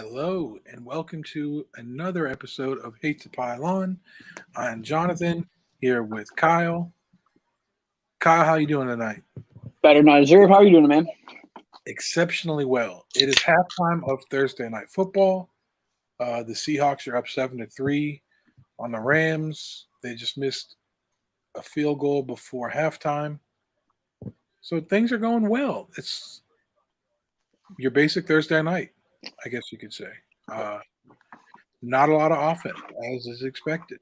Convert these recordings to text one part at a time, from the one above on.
Hello and welcome to another episode of Hate to Pile On. I'm Jonathan here with Kyle. Kyle, how you doing tonight? Better not deserve. How are you doing, man? Exceptionally well. It is halftime of Thursday night football. The Seahawks are up 7-3 on the Rams. They just missed a field goal before halftime. So things are going well. It's your basic Thursday night, I guess you could say. Not a lot of offense, as is expected.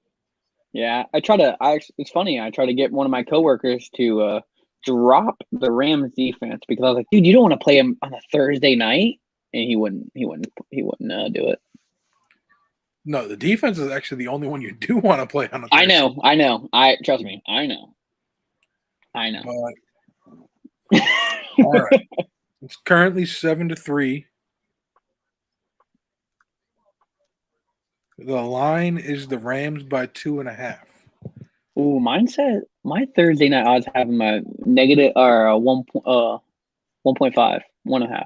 Yeah, I try to. It's funny. I try to get one of my coworkers to drop the Rams defense because I was like, dude, you don't want to play him on a Thursday night, and he wouldn't. Do it. No, the defense is actually the only one you do want to play on a Thursday. I know. I trust me. I know. But, all right. It's currently 7-3. The line is the Rams by 2.5. Ooh, mine said my Thursday night odds have him a negative or a 1.5, 1.5.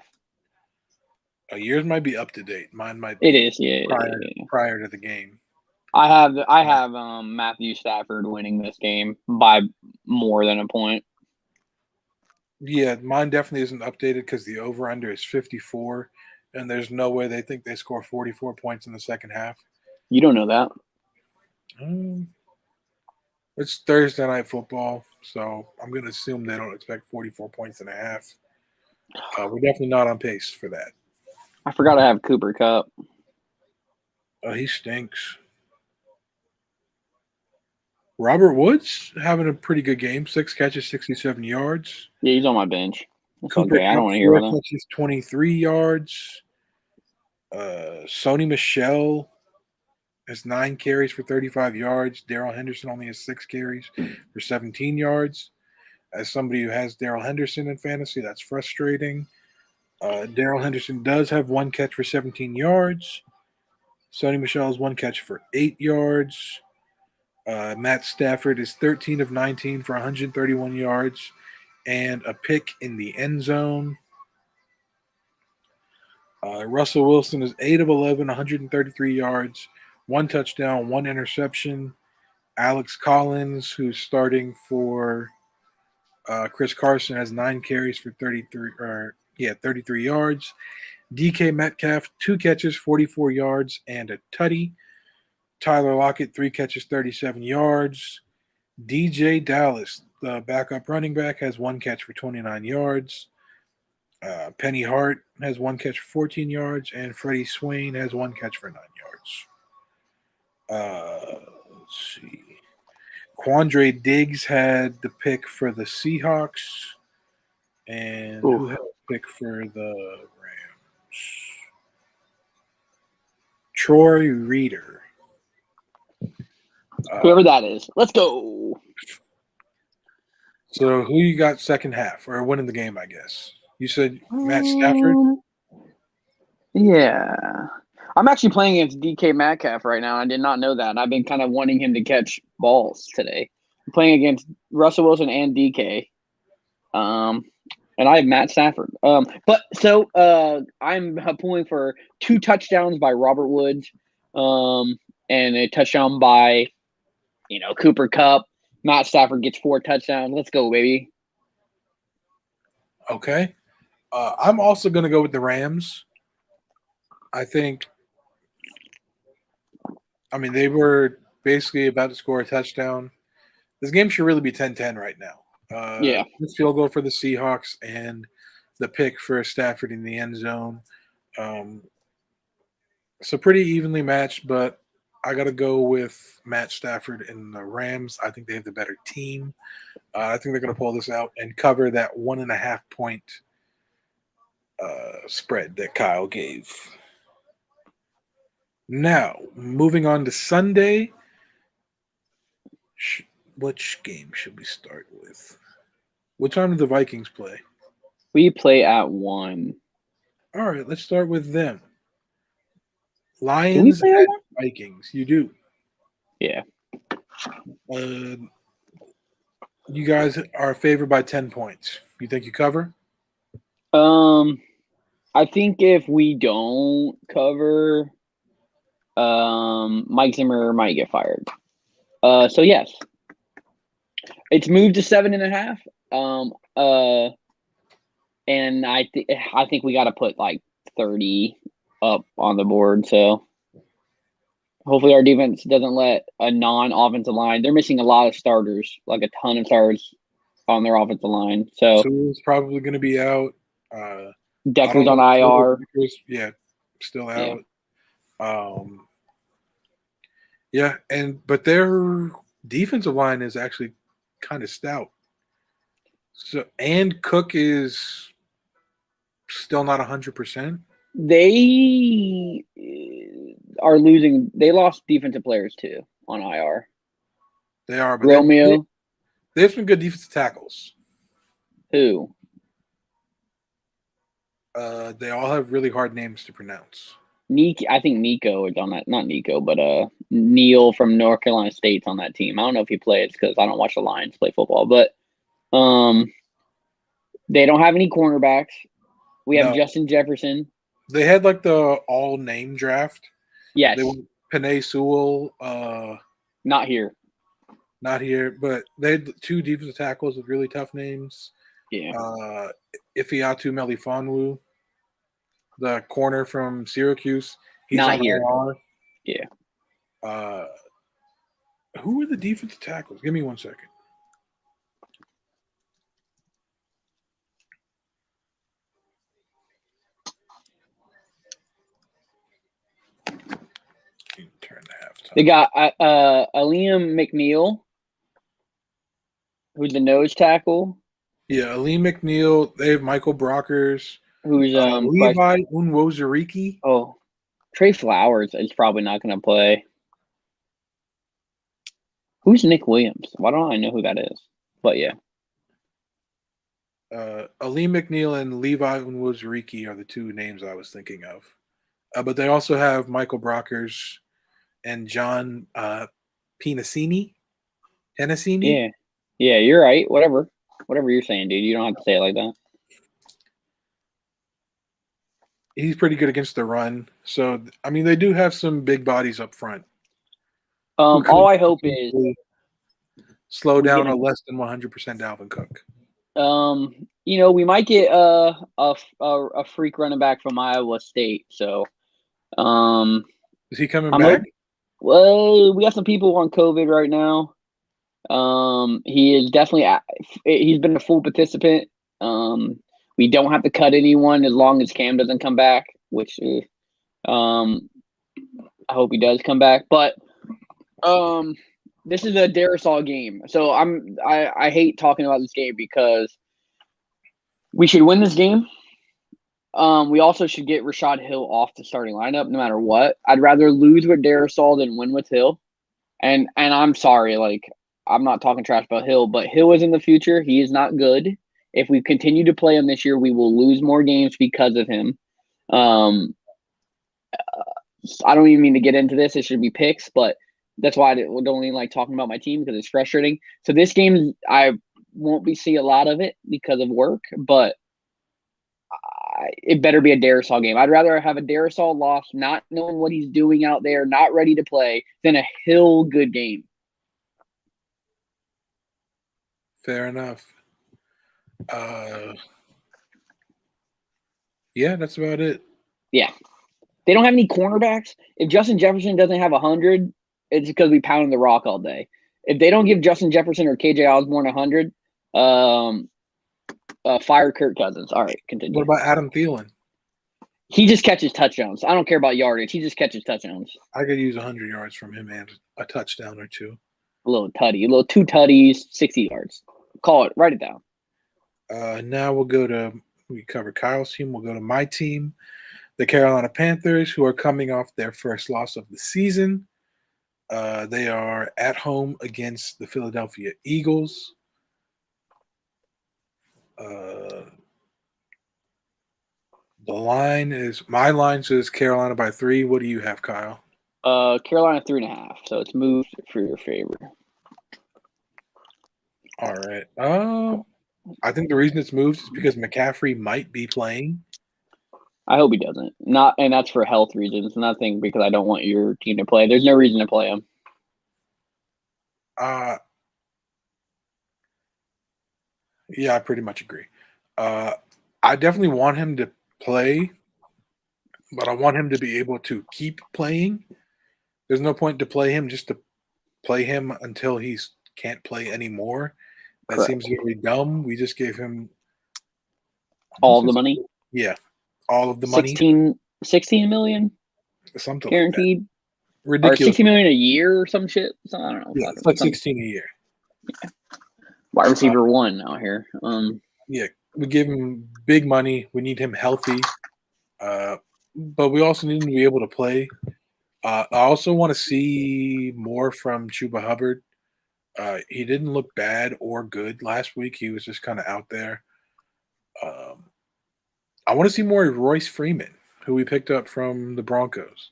Yours might be up to date. Mine might It be is, yeah. prior to the game. I have Matthew Stafford winning this game by more than a point. Yeah, mine definitely isn't updated because the over-under is 54, and there's no way they think they score 44 points in the second half. You don't know that. It's Thursday night football, so I'm going to assume they don't expect 44 points and a half. We're definitely not on pace for that. I forgot to have Cooper Kupp. He stinks. Robert Woods having a pretty good game. 6 catches, 67 yards. Yeah, he's on my bench. That's Cooper okay. I don't want to hear about that. catches, 23 yards. Sony Michel has 9 carries for 35 yards. Darrell Henderson only has 6 carries for 17 yards. As somebody who has Darrell Henderson in fantasy, that's frustrating. Darrell Henderson does have 1 catch for 17 yards. Sony Michel has 1 catch for 8 yards. Matt Stafford is 13 of 19 for 131 yards and a pick in the end zone. Russell Wilson is 8 of 11, 133 yards, 1 touchdown, 1 interception. Alex Collins, who's starting for Chris Carson, has 9 carries for 33 yards. DK Metcalf, 2 catches, 44 yards, and a tutty. Tyler Lockett, 3 catches, 37 yards. DJ Dallas, the backup running back, has 1 catch for 29 yards. Penny Hart has 1 catch for 14 yards, and Freddie Swain has 1 catch for 9 yards. Let's see. Quandre Diggs had the pick for the Seahawks, and who had a pick for the Rams? Troy Reader. Whoever that is. Let's go. So who you got second half or winning the game, I guess? You said Matt Stafford? Yeah. I'm actually playing against DK Metcalf right now. I did not know that. I've been kind of wanting him to catch balls today. I'm playing against Russell Wilson and DK. And I have Matt Stafford. I'm pulling for 2 touchdowns by Robert Woods, and a touchdown by, Cooper Kupp. Matt Stafford gets 4 touchdowns. Let's go, baby. Okay. I'm also going to go with the Rams. They were basically about to score a touchdown. This game should really be 10-10 right now. Yeah. This field goal for the Seahawks and the pick for Stafford in the end zone. So pretty evenly matched, but I got to go with Matt Stafford and the Rams. I think they have the better team. I think they're going to pull this out and cover that 1.5 point spread that Kyle gave. Now, moving on to Sunday. Which game should we start with? What time do the Vikings play? We play at 1. All right, let's start with them. Lions at Vikings. You do. Yeah. You guys are favored by 10 points. You think you cover? I think if we don't cover, Mike Zimmer might get fired. So yes, it's moved to 7.5. And I think we got to put like 30 up on the board. So hopefully our defense doesn't let a non-offensive line. They're missing a lot of starters, like a ton of stars on their offensive line. So Sewell's probably going to be out. I Decker's don't on know if IR. yeah, still Yeah. out. Yeah, but their defensive line is actually kind of stout. So and Cook is still not 100%. They are losing. They lost defensive players too on IR. They are, but Romeo, they have some good defensive tackles. who? They all have really hard names to pronounce. I think Nico is on that. Not Nico, but Neil from North Carolina State's on that team. I don't know if he plays because I don't watch the Lions play football. But they don't have any cornerbacks. We have No. Justin Jefferson. They had like the all name draft. Yes, They went Penei Sewell. not here. Not here, but they had 2 defensive tackles with really tough names. Yeah, Ifeatu Melifonwu, the corner from Syracuse. He's not on here. IR. Yeah. Who are the defensive tackles? Give me 1 second. Turn to halftime. They got Liam McNeil, who's the nose tackle. Yeah, Ali McNeil. They have Michael Brockers. Who's Levi Unwozurike. Oh, Trey Flowers is probably not going to play. Who's Nick Williams? Why don't I know who that is? But yeah. Ali McNeil and Levi Unwozurike are the 2 names I was thinking of. But they also have Michael Brockers and John Penasini. Tennessini? Yeah, you're right. Whatever you're saying, dude. You don't have to say it like that. He's pretty good against the run. So, I mean, they do have some big bodies up front. All I hope is slow down a less than 100% Dalvin Cook. We might get a freak running back from Iowa State. So, is he coming back? Well, we got some people on COVID right now. He is definitely he's been a full participant. We don't have to cut anyone as long as Cam doesn't come back, which I hope he does come back. But this is a Darrisaw game, so I hate talking about this game because we should win this game. We also should get Rashad Hill off the starting lineup no matter what. I'd rather lose with Darrisaw than win with Hill. And I'm sorry, like I'm not talking trash about Hill, but Hill is in the future. He is not good. If we continue to play him this year, we will lose more games because of him. I don't even mean to get into this. It should be picks, but that's why I don't even like talking about my team because it's frustrating. So this game, I won't be seeing a lot of it because of work, but it better be a Darrisaw game. I'd rather have a Darrisaw loss, not knowing what he's doing out there, not ready to play, than a Hill good game. Fair enough. Yeah, that's about it. Yeah. They don't have any cornerbacks. If Justin Jefferson doesn't have 100, it's because we pounded the rock all day. If they don't give Justin Jefferson or KJ Osborne 100, fire Kirk Cousins. All right, continue. What about Adam Thielen? He just catches touchdowns. I don't care about yardage. He just catches touchdowns. I could use 100 yards from him and a touchdown or 2. A little 2 tutties, 60 yards. Call it. Write it down. Now we covered Kyle's team. We'll go to my team, the Carolina Panthers, who are coming off their first loss of the season. They are at home against the Philadelphia Eagles. My line says Carolina by 3. What do you have, Kyle? Carolina 3.5. So it's moved for your favor. All right. I think the reason it's moved is because McCaffrey might be playing. I hope he doesn't. Not, and that's for health reasons. Nothing because I don't want your team to play. There's no reason to play him. Yeah, I pretty much agree. I definitely want him to play, but I want him to be able to keep playing. There's no point to play him just to play him until he can't play anymore. That Correct. seems very dumb. We just gave him All the money. Yeah, all of the money. 16 million Something guaranteed. like that. Ridiculous. Or 16 million a year or some shit. So, I don't know. Yeah, it's like 16 a year. Wide receiver one out here. Yeah, we give him big money. We need him healthy, but we also need him to be able to play. I also want to see more from Chuba Hubbard. He didn't look bad or good last week. He was just kind of out there. I want to see more of Royce Freeman, who we picked up from the Broncos.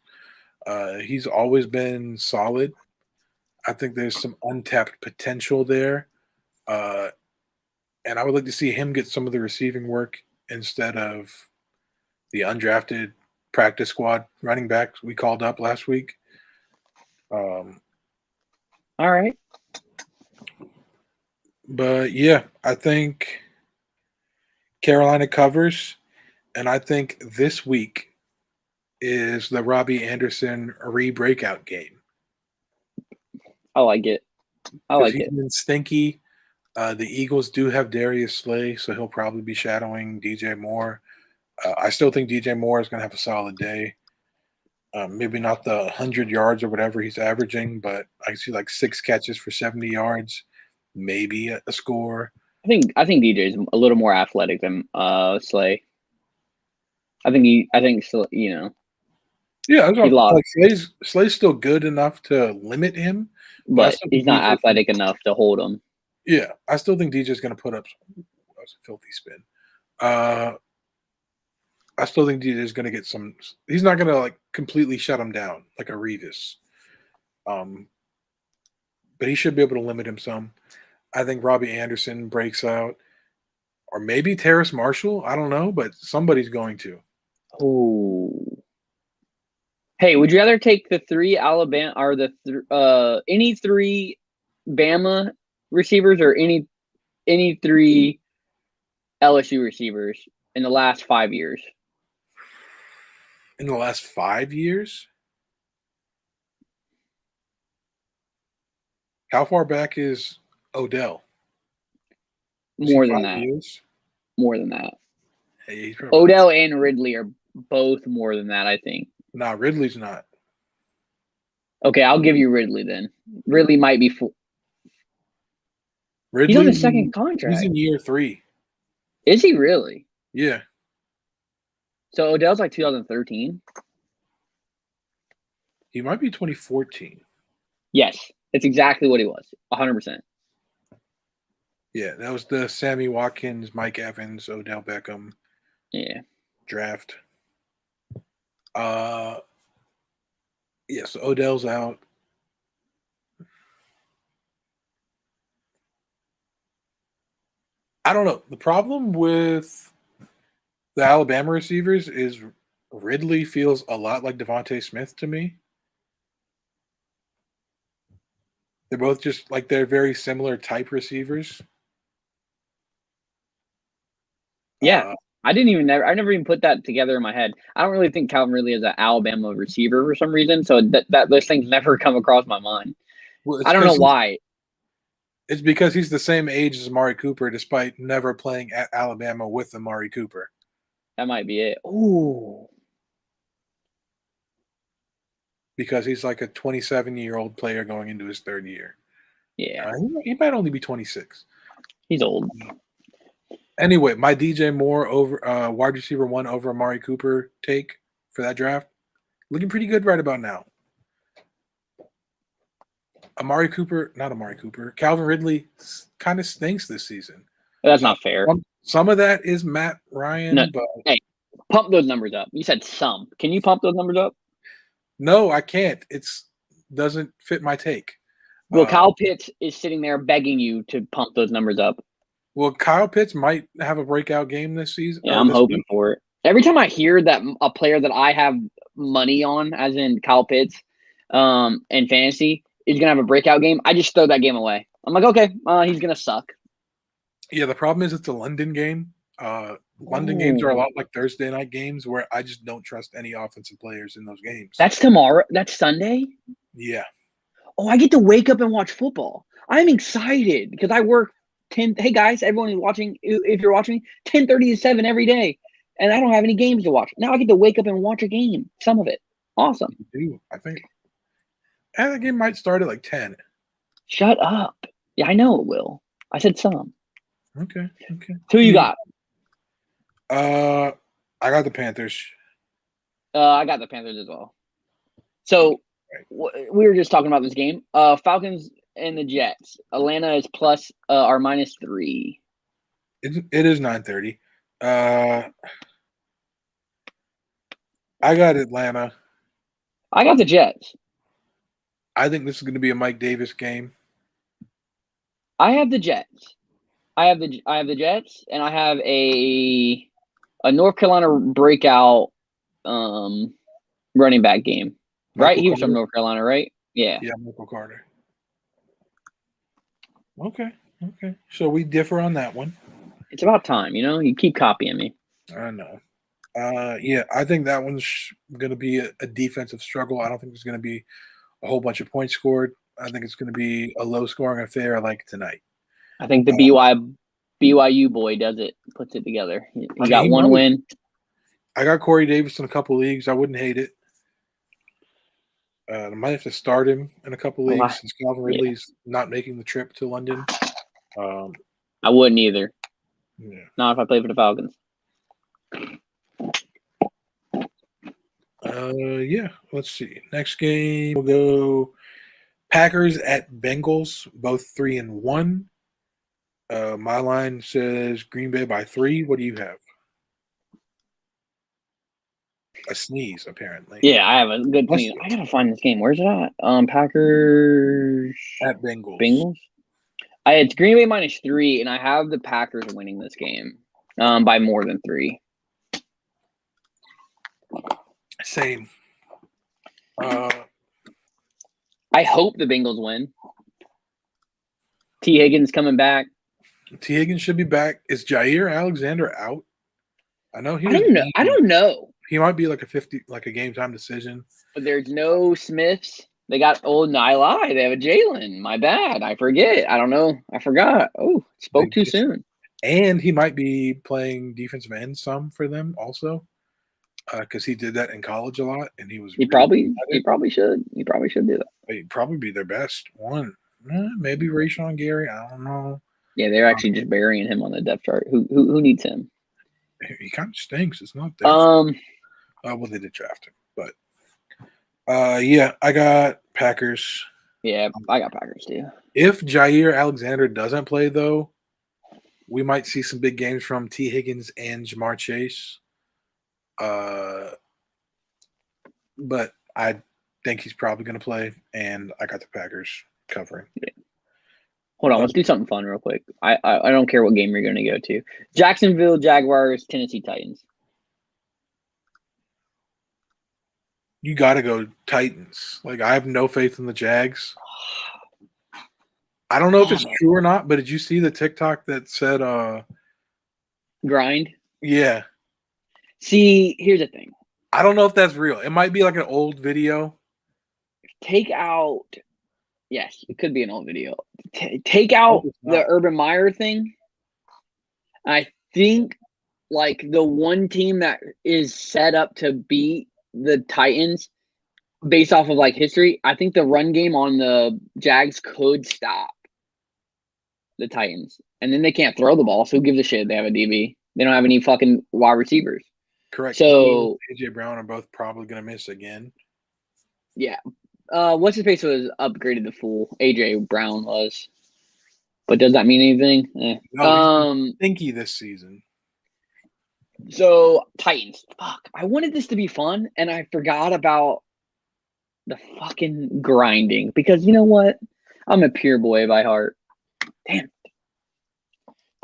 He's always been solid. I think there's some untapped potential there. And I would like to see him get some of the receiving work instead of the undrafted practice squad running backs we called up last week. All right. But, yeah, I think Carolina covers, and I think this week is the Robbie Anderson re-breakout game. I like it. He's been stinky. The Eagles do have Darius Slay, so he'll probably be shadowing DJ Moore. I still think DJ Moore is going to have a solid day. Maybe not the 100 yards or whatever he's averaging, but I see like 6 catches for 70 yards, maybe a score. I think DJ is a little more athletic than Slay. I think so, you know. Yeah, like Slay's still good enough to limit him, but he's not athletic enough to hold him. Yeah, I still think DJ's going to put up. That was a filthy spin. I still think DJ's going to get some. He's not going to like completely shut him down like a Revis. But he should be able to limit him some. I think Robbie Anderson breaks out, or maybe Terrace Marshall. I don't know, but somebody's going to. Oh. Hey, would you rather take the 3 Alabama or the any 3 Bama receivers or any 3 LSU receivers in the last 5 years? In the last 5 years? How far back is Odell? More than that. Years? More than that. Hey, Odell and Ridley are both more than that, I think. Nah, Ridley's not. Okay, I'll give you Ridley then. Ridley might be Ridley, he's on his second contract. He's in year 3. Is he really? Yeah. So Odell's like 2013? He might be 2014. Yes, it's exactly what he was. 100%. Yeah, that was the Sammy Watkins, Mike Evans, Odell Beckham draft. So Odell's out. I don't know. The problem with the Alabama receivers is Ridley feels a lot like Devontae Smith to me. They're both just like they're very similar type receivers. Yeah. I never even put that together in my head. I don't really think Calvin Ridley is an Alabama receiver for some reason, so that those things never come across my mind. Well, I don't know why. It's because he's the same age as Amari Cooper, despite never playing at Alabama with Amari Cooper. That might be it. Ooh. Because he's like a 27-year-old player going into his 3rd year. Yeah. He might only be 26. He's old. Anyway, my DJ Moore over wide receiver 1 over Amari Cooper take for that draft, looking pretty good right about now. Calvin Ridley kind of stinks this season. That's not fair. Some of that is Matt Ryan. No, but hey, pump those numbers up. You said some. Can you pump those numbers up? No, I can't. Doesn't fit my take. Well, Kyle Pitts is sitting there begging you to pump those numbers up. Well, Kyle Pitts might have a breakout game this season. Yeah, I'm hoping for it. Every time I hear that a player that I have money on, as in Kyle Pitts, in fantasy, is gonna have a breakout game, I just throw that game away. I'm like, okay, he's gonna suck. Yeah, the problem is it's a London game. London games are a lot like Thursday night games where I just don't trust any offensive players in those games. That's tomorrow. That's Sunday. Yeah. Oh, I get to wake up and watch football. I'm excited because I work 10. Hey guys, everyone who's watching, if you're watching, 10:30 to 7 every day, and I don't have any games to watch. Now I get to wake up and watch a game. Some of it, awesome. Do I think? And the game might start at like 10. Shut up. Yeah, I know it will. I said some. Okay. Who you got? I got the Panthers. I got the Panthers as well. So we were just talking about this game. Falcons and the Jets. Atlanta is plus or -3. It is 9:30. I got Atlanta. I got the Jets. I think this is going to be a Mike Davis game. I have the Jets. I have the Jets, and I have a North Carolina breakout running back game. Right? He was from North Carolina, right? Yeah. Yeah, Michael Carter. Okay. So we differ on that one. It's about time, you keep copying me. I know. Yeah, I think that one's going to be a defensive struggle. I don't think there's going to be a whole bunch of points scored. I think it's going to be a low-scoring affair like tonight. I think the BYU boy does it, puts it together. He got one win. I got Corey Davis in a couple leagues. I wouldn't hate it. I might have to start him in a couple leagues since Calvin Ridley's not making the trip to London. I wouldn't either. Yeah. Not if I play for the Falcons. Yeah. Let's see. Next game we'll go Packers at Bengals, both 3-1. My line says Green Bay by 3. What do you have? A sneeze, apparently. Yeah, I have a good sneeze. I gotta find this game. Where's it at? Packers at Bengals. It's Green Bay -3, and I have the Packers winning this game by more than 3. Same. I hope the Bengals win. T. Higgins coming back. T. Higgins should be back. Is Jair Alexander out? I know he. I don't know. He might be like a game time decision. But there's no Smiths. They got I lied. They have a Jalen. My bad. I forget. I don't know. I forgot. Oh, spoke too soon. And he might be playing defensive end some for them also, because he did that in college a lot, and he was. He probably should. He probably should do that. He'd probably be their best one. Maybe Rashawn Gary. I don't know. Yeah, they're actually just burying him on the depth chart. Who needs him? He kind of stinks. It's not that. Well, they did draft him, but yeah, I got Packers. Yeah, I got Packers too. If Jair Alexander doesn't play, though, we might see some big games from T. Higgins and Jamar Chase. But I think he's probably going to play, and I got the Packers covering. Yeah. Hold on, let's do something fun real quick. I don't care what game you're going to go to. Jacksonville Jaguars, Tennessee Titans. You got to go Titans. Like, I have no faith in the Jags. I don't know if it's true or not, but did you see the TikTok that said grind? Yeah. See, here's the thing. I don't know if that's real. It might be like an old video. Take out – yes, it could be an old video. Take out the Urban Meyer thing. I think, like, the one team that is set up to beat the Titans based off of, like, history, I think the run game on the Jags could stop the Titans. And then they can't throw the ball, so who gives a shit? They have a DB. They don't have any fucking wide receivers. Correct. So AJ Brown are both probably going to miss again. Yeah. What's his face was upgraded to full. AJ Brown was. But does that mean anything? No, stinky this season. So Titans. Fuck. I wanted this to be fun, and I forgot about the fucking grinding. Because you know what? I'm a pure boy by heart. Damn it.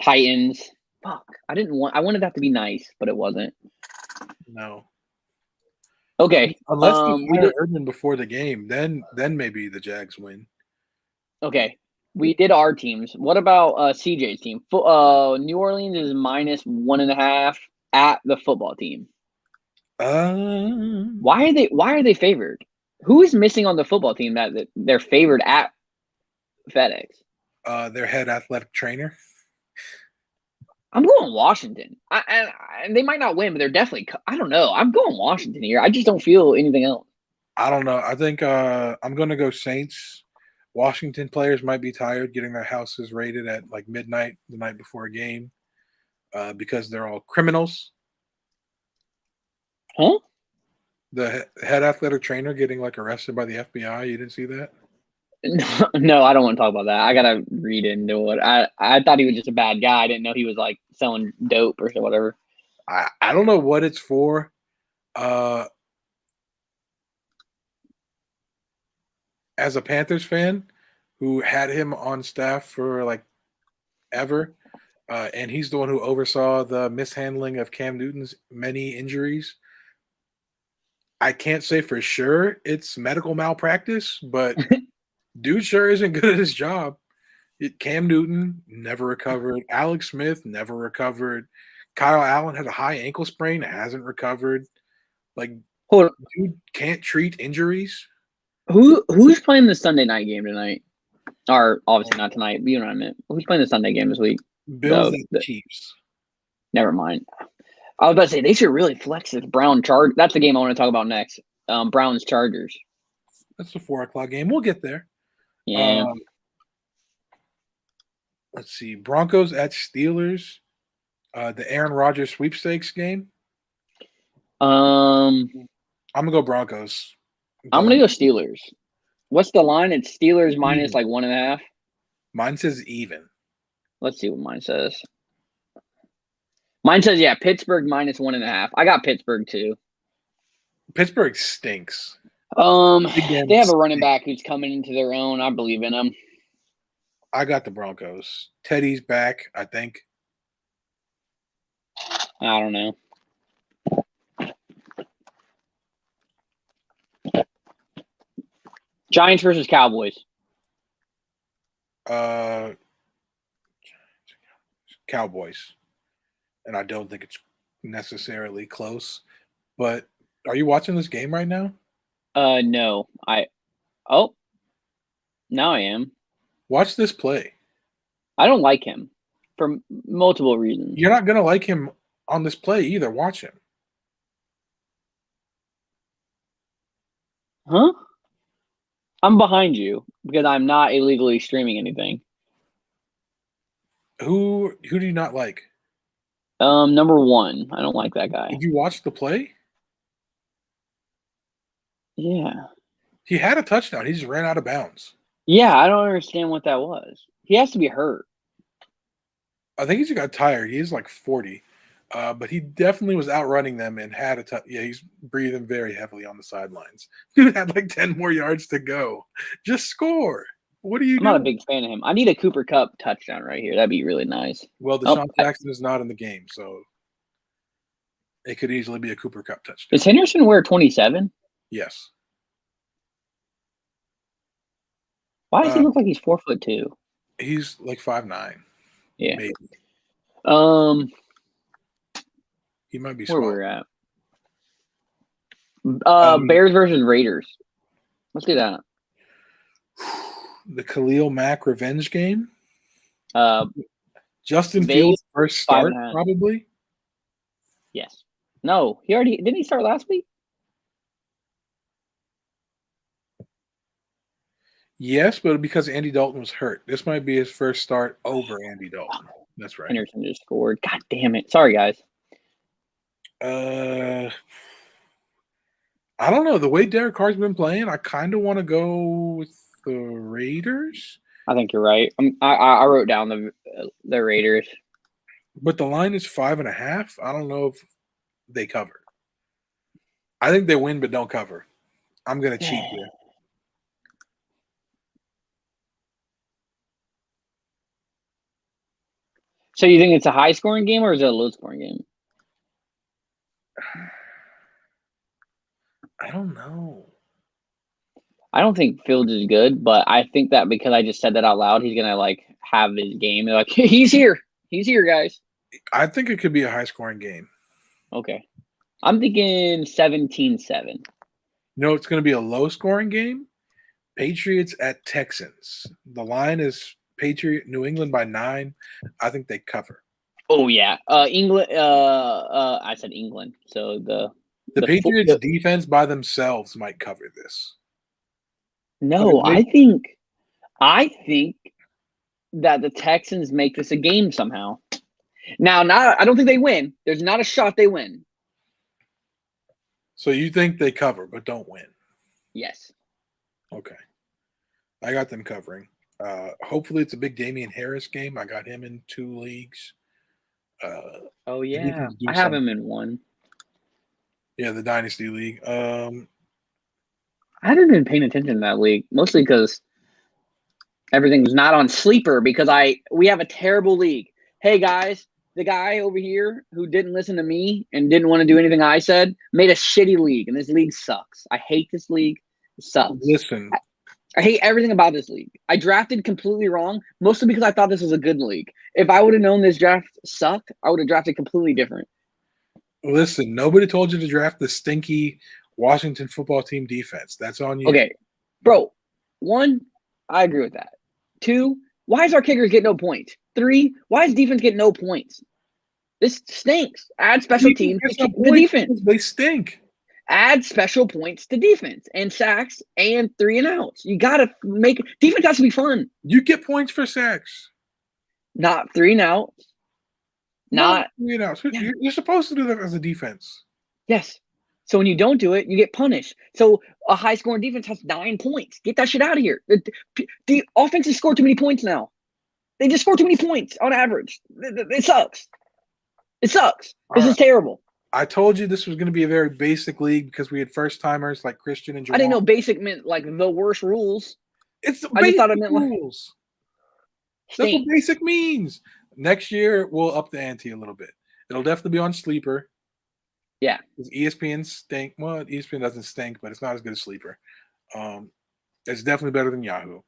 Titans. Fuck. I wanted that to be nice, but it wasn't. No. Okay. Unless they We fire did. Urban before the game, then maybe the Jags win. Okay. We did our teams. What about CJ's team? New Orleans is -1.5 at the football team. Um, Why are they favored? Who is missing on the football team that they're favored at FedEx? their head athletic trainer. I'm going Washington. And they might not win, but they're definitely. I don't know. I'm going Washington here. I just don't feel anything else. I don't know. I think I'm gonna go Saints. Washington players might be tired getting their houses raided at like midnight the night before a game because they're all criminals. Huh? The head athletic trainer getting like arrested by the FBI. You didn't see that? No, I don't want to talk about that. I gotta read into it. I thought he was just a bad guy. I didn't know he was like selling dope or whatever. I don't know what it's for. Uh, as a Panthers fan who had him on staff for like ever, and he's the one who oversaw the mishandling of Cam Newton's many injuries. I can't say for sure it's medical malpractice, but dude sure isn't good at his job. Cam Newton never recovered. Alex Smith never recovered. Kyle Allen had a high ankle sprain, hasn't recovered. Like, Hold on. dude can't treat injuries. Who's playing the Sunday night game tonight? Or obviously not tonight. But you know what I meant. Who's playing the Sunday game this week? Bills and Chiefs. Never mind. I was about to say they should really flex this Brown Charge. That's the game I want to talk about next. Browns Chargers. That's the 4 o'clock game. We'll get there. Yeah. Let's see. Broncos at Steelers. The Aaron Rodgers sweepstakes game. I'm gonna go Broncos. gonna go Steelers. What's the line? It's Steelers minus like 1.5. Mine says even. Let's see what mine says. Mine says Pittsburgh minus 1.5. I got Pittsburgh too. Pittsburgh stinks. They have a running back who's coming into their own. I believe in him. I got the Broncos. Teddy's back, I think. I don't know. Giants versus Cowboys. Cowboys. And I don't think it's necessarily close. But are you watching this game right now? No. Now I am. Watch this play. I don't like him for multiple reasons. You're not going to like him on this play either. Watch him. Huh? I'm behind you because I'm not illegally streaming anything. Who do you not like? Number one. I don't like that guy. Did you watch the play? Yeah. He had a touchdown. He just ran out of bounds. Yeah, I don't understand what that was. He has to be hurt. I think he just got tired. He's like 40. But he definitely was outrunning them and had a he's breathing very heavily on the sidelines. Dude had like 10 more yards to go. Just score. What are you doing? I'm not a big fan of him. I need a Cooper Kupp touchdown right here. That'd be really nice. Well, Deshaun Jackson is not in the game, so it could easily be a Cooper Kupp touchdown. Does Henderson wear 27? Yes. Why does he look like he's 4'2"? He's like 5'9". Yeah. Maybe. He might be where small. we're at. Bears versus Raiders. Let's do that. The Khalil Mack revenge game. Justin Vegas, Fields' first start, 5.5. probably. Yes. No, didn't he start last week? Yes, but because Andy Dalton was hurt. This might be his first start over Andy Dalton. That's right. Henderson just scored. God damn it. Sorry, guys. I don't know. The way Derek Carr's been playing, I kind of want to go with the Raiders. I think you're right. I wrote down the Raiders. But the line is 5.5. I don't know if they cover. I think they win but don't cover. I'm going to cheat here. So you think it's a high-scoring game or is it a low-scoring game? I don't know. I don't think Fields is good, but I think that because I just said that out loud, he's gonna like have his game. They're like, he's here, guys. I think it could be a high scoring game. Okay, I'm thinking 17-7. You know, it's going to be a low scoring game. Patriots at Texans. The line is New England by 9. I think they cover. Oh yeah, England. I said England. So The Patriots defense by themselves might cover this. No, I think that the Texans make this a game somehow. Now, I don't think they win. There's not a shot they win. So you think they cover but don't win? Yes. Okay. I got them covering. Hopefully it's a big Damian Harris game. I got him in 2 leagues. Oh yeah, I have him in 1. Yeah, the Dynasty League. I haven't been paying attention to that league, mostly because everything's not on Sleeper because we have a terrible league. Hey guys, the guy over here who didn't listen to me and didn't want to do anything I said made a shitty league, and this league sucks. I hate this league. It sucks. Listen. I hate everything about this league. I drafted completely wrong, mostly because I thought this was a good league. If I would have known this draft sucked, I would have drafted completely different. Listen, nobody told you to draft the stinky Washington football team defense. That's on you. Okay, bro. 1, I agree with that. 2, why is our kickers get no points? 3, why is defense get no points? This stinks. Add special teams to the defense. They stink. Add special points to defense and sacks and 3 and outs. You got to make defense has to be fun. You get points for sacks. Not 3 and outs. Not 3 and outs. Yeah. You're supposed to do that as a defense. Yes. So when you don't do it, you get punished. So a high scoring defense has 9 points. Get that shit out of here. The offenses score too many points now. They just score too many points on average. It sucks. It sucks. This is terrible. I told you this was going to be a very basic league because we had first timers like Christian and Jamal. I didn't know basic meant like the worst rules. It's the basic rules. That's what basic means. Next year we'll up the ante a little bit. It'll definitely be on Sleeper. Yeah. ESPN stink. Well, ESPN doesn't stink, but it's not as good as Sleeper. It's definitely better than Yahoo.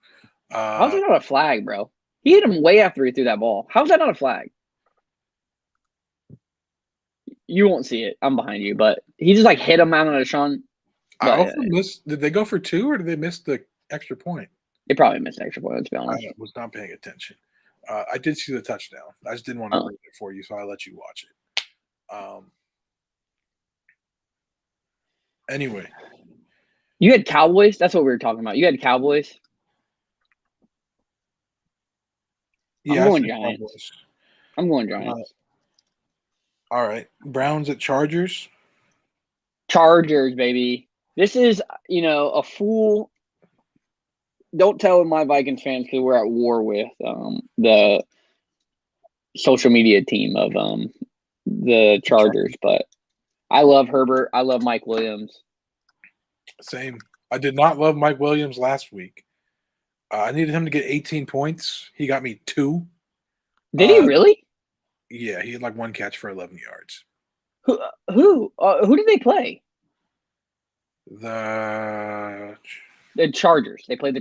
How's that not a flag, bro? He hit him way after he threw that ball. How's that not a flag? You won't see it. I'm behind you, but he just like hit him out on a Sean. I also missed. Did they go for 2 or did they miss the extra point? They probably missed an extra point. Let's be honest. I was not paying attention. I did see the touchdown. I just didn't want to read it for you, so I let you watch it. Anyway, you had Cowboys. That's what we were talking about. You had Cowboys. Yeah, I'm going Giants. Cowboys. I'm going Giants. All right. Browns at Chargers. Chargers, baby. This is, a full. Don't tell my Vikings fans because we're at war with the social media team of the Chargers. But I love Herbert. I love Mike Williams. Same. I did not love Mike Williams last week. I needed him to get 18 points. He got me 2. Did he really? Yeah, he had like 1 catch for 11 yards. Who did they play? The Chargers. They played the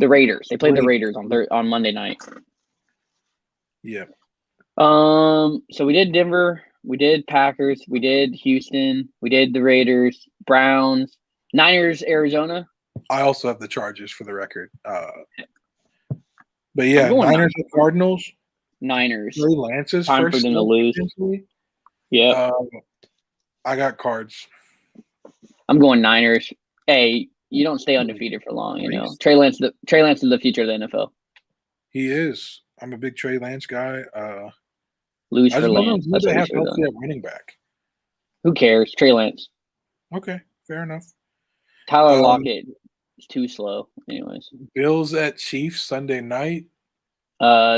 Raiders. They played the Raiders on Monday night. Yeah. So we did Denver, we did Packers, we did Houston, we did the Raiders, Browns, Niners, Arizona. I also have the Chargers for the record. But yeah, Niners and Cardinals. Niners. Trey Lance's time first for them to lose. Yeah. I got Cards. I'm going Niners. Hey, you don't stay undefeated for long, Trey Lance is the future of the NFL. He is. I'm a big Trey Lance guy. Lose for Lance. That's what healthy at running back. Who cares? Trey Lance. Okay, fair enough. Tyler Lockett is too slow. Anyways. Bills at Chiefs Sunday night.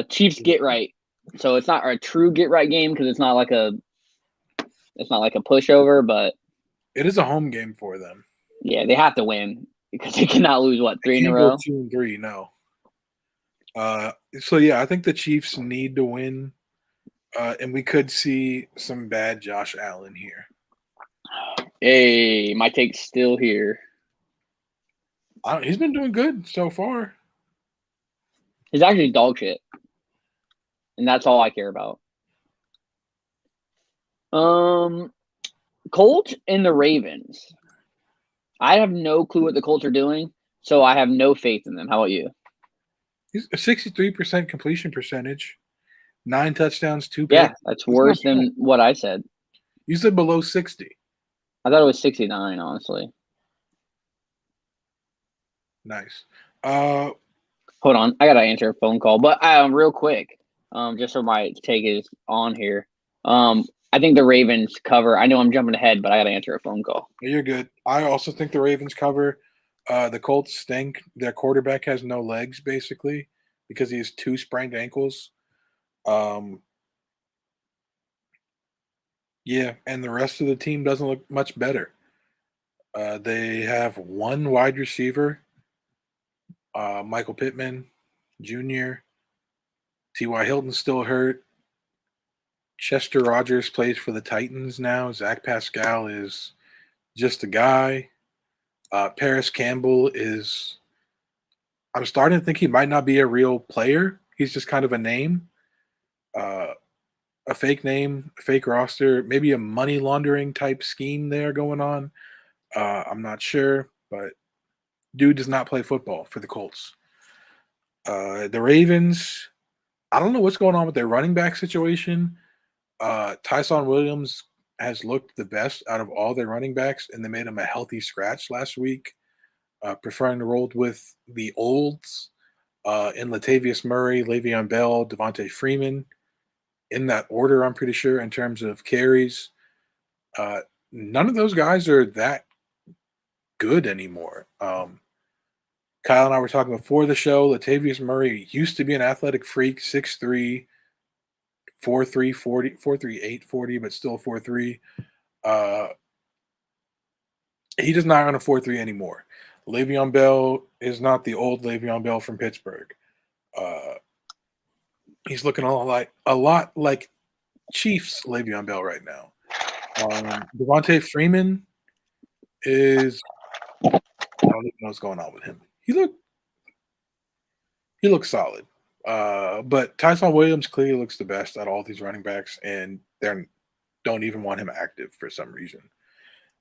Chiefs get right. So it's not a true get right game because it's not like a pushover, but it is a home game for them. Yeah, they have to win because they cannot lose 3 in a row. 2 and 3, no. So yeah, I think the Chiefs need to win, and we could see some bad Josh Allen here. Hey, my take's still here. He's been doing good so far. He's actually dog shit. And that's all I care about. Colts and the Ravens. I have no clue what the Colts are doing, so I have no faith in them. How about you? He's a 63% completion percentage, 9 touchdowns, 2 Yeah, picks. that's He's worse not bad. than what I said. You said below 60. I thought it was 69, honestly. Nice. Hold on, I gotta answer a phone call, but real quick, just so my take is on here. I think the Ravens cover. I know I'm jumping ahead, but I gotta answer a phone call. You're good. I also think the Ravens cover. The Colts stink. Their quarterback has no legs, basically, because he has 2 sprained ankles. Yeah, and the rest of the team doesn't look much better. They have 1 wide receiver, Michael Pittman Jr. T.Y. Hilton's still hurt. Chester Rogers plays for the Titans now. Zach Pascal is just a guy. Paris Campbell is. I'm starting to think he might not be a real player. He's just kind of a name, a fake name, a fake roster, maybe a money laundering type scheme there going on. I'm not sure, but dude does not play football for the Colts. The Ravens, I don't know what's going on with their running back situation. Tyson Williams has looked the best out of all their running backs, and they made him a healthy scratch last week, preferring to roll with the olds in Latavius Murray, Le'Veon Bell, Devontae Freeman. In that order, I'm pretty sure, in terms of carries. None of those guys are that good anymore. Kyle and I were talking before the show. Latavius Murray used to be an athletic freak, 6'3", 4'3", 40, 4'3", 840, but still 4'3". He does not run a 4'3" anymore. Le'Veon Bell is not the old Le'Veon Bell from Pittsburgh. He's looking a lot like Chiefs Le'Veon Bell right now. Devontae Freeman is I don't even know what's going on with him. He looks solid. But Tyson Williams clearly looks the best out of all these running backs, and they don't even want him active for some reason.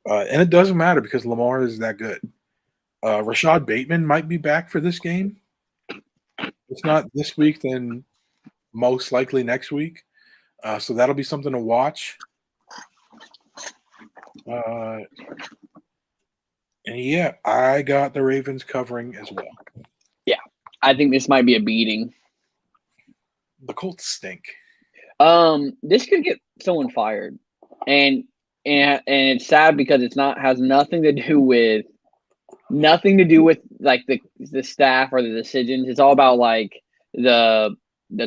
And it doesn't matter because Lamar is that good. Rashad Bateman might be back for this game. If not this week, then most likely next week. So that'll be something to watch. And yeah, I got the Ravens covering as well. Yeah, I think this might be a beating. The Colts stink. This could get someone fired, and it's sad because has nothing to do with like the staff or the decisions. It's all about like the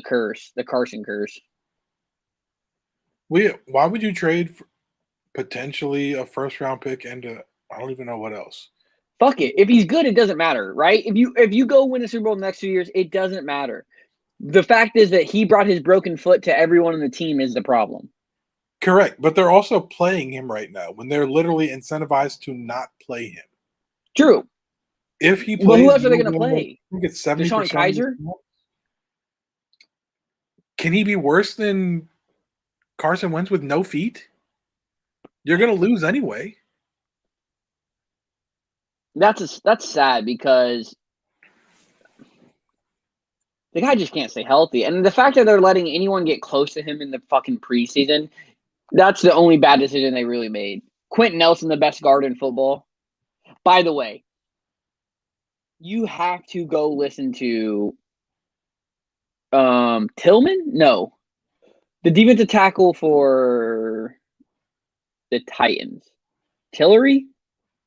curse, the Carson curse. Why would you trade for potentially a first round pick and I don't even know what else? Fuck it. If he's good, it doesn't matter, right? If you go win a Super Bowl in the next 2 years, it doesn't matter. The fact is that he brought his broken foot to everyone on the team is the problem. Correct, but they're also playing him right now when they're literally incentivized to not play him. True. If he plays, well, who else are they going to play? I think it's 70%. DeShone Kizer? Can he be worse than Carson Wentz with no feet? You're going to lose anyway. That's sad because the guy just can't stay healthy. And the fact that they're letting anyone get close to him in the fucking preseason, that's the only bad decision they really made. Quentin Nelson, the best guard in football. By the way, you have to go listen to Tillman? No. The defensive tackle for the Titans. Tillery?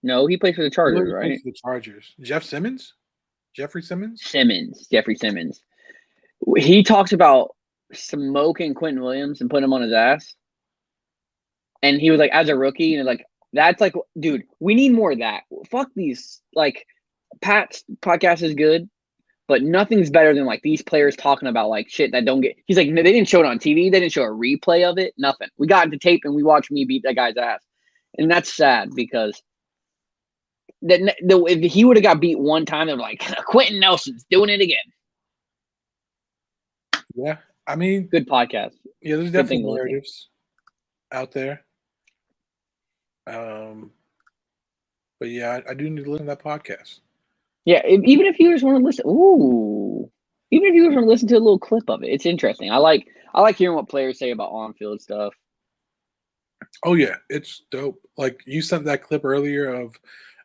No, he plays for the Chargers, right? The Chargers. Jeffrey Simmons? Jeffrey Simmons. He talks about smoking Quentin Williams and putting him on his ass. And he was like, as a rookie, and like, that's like, dude, we need more of that. Fuck these. Like, Pat's podcast is good, but nothing's better than like these players talking about like shit that don't get. He's like, no, they didn't show it on TV. They didn't show a replay of it. Nothing. We got into tape and we watched me beat that guy's ass. And that's sad because if he would have got beat one time, they're like, Quentin Nelson's doing it again. Yeah, I mean, good podcast. Yeah, there's Good definitely thing to listen. narratives out there. But yeah, I do need to listen to that podcast. Yeah, even if you just want to listen, even if you just want to listen to a little clip of it, it's interesting. I like hearing what players say about on-field stuff. Oh yeah, it's dope. Like you sent that clip earlier of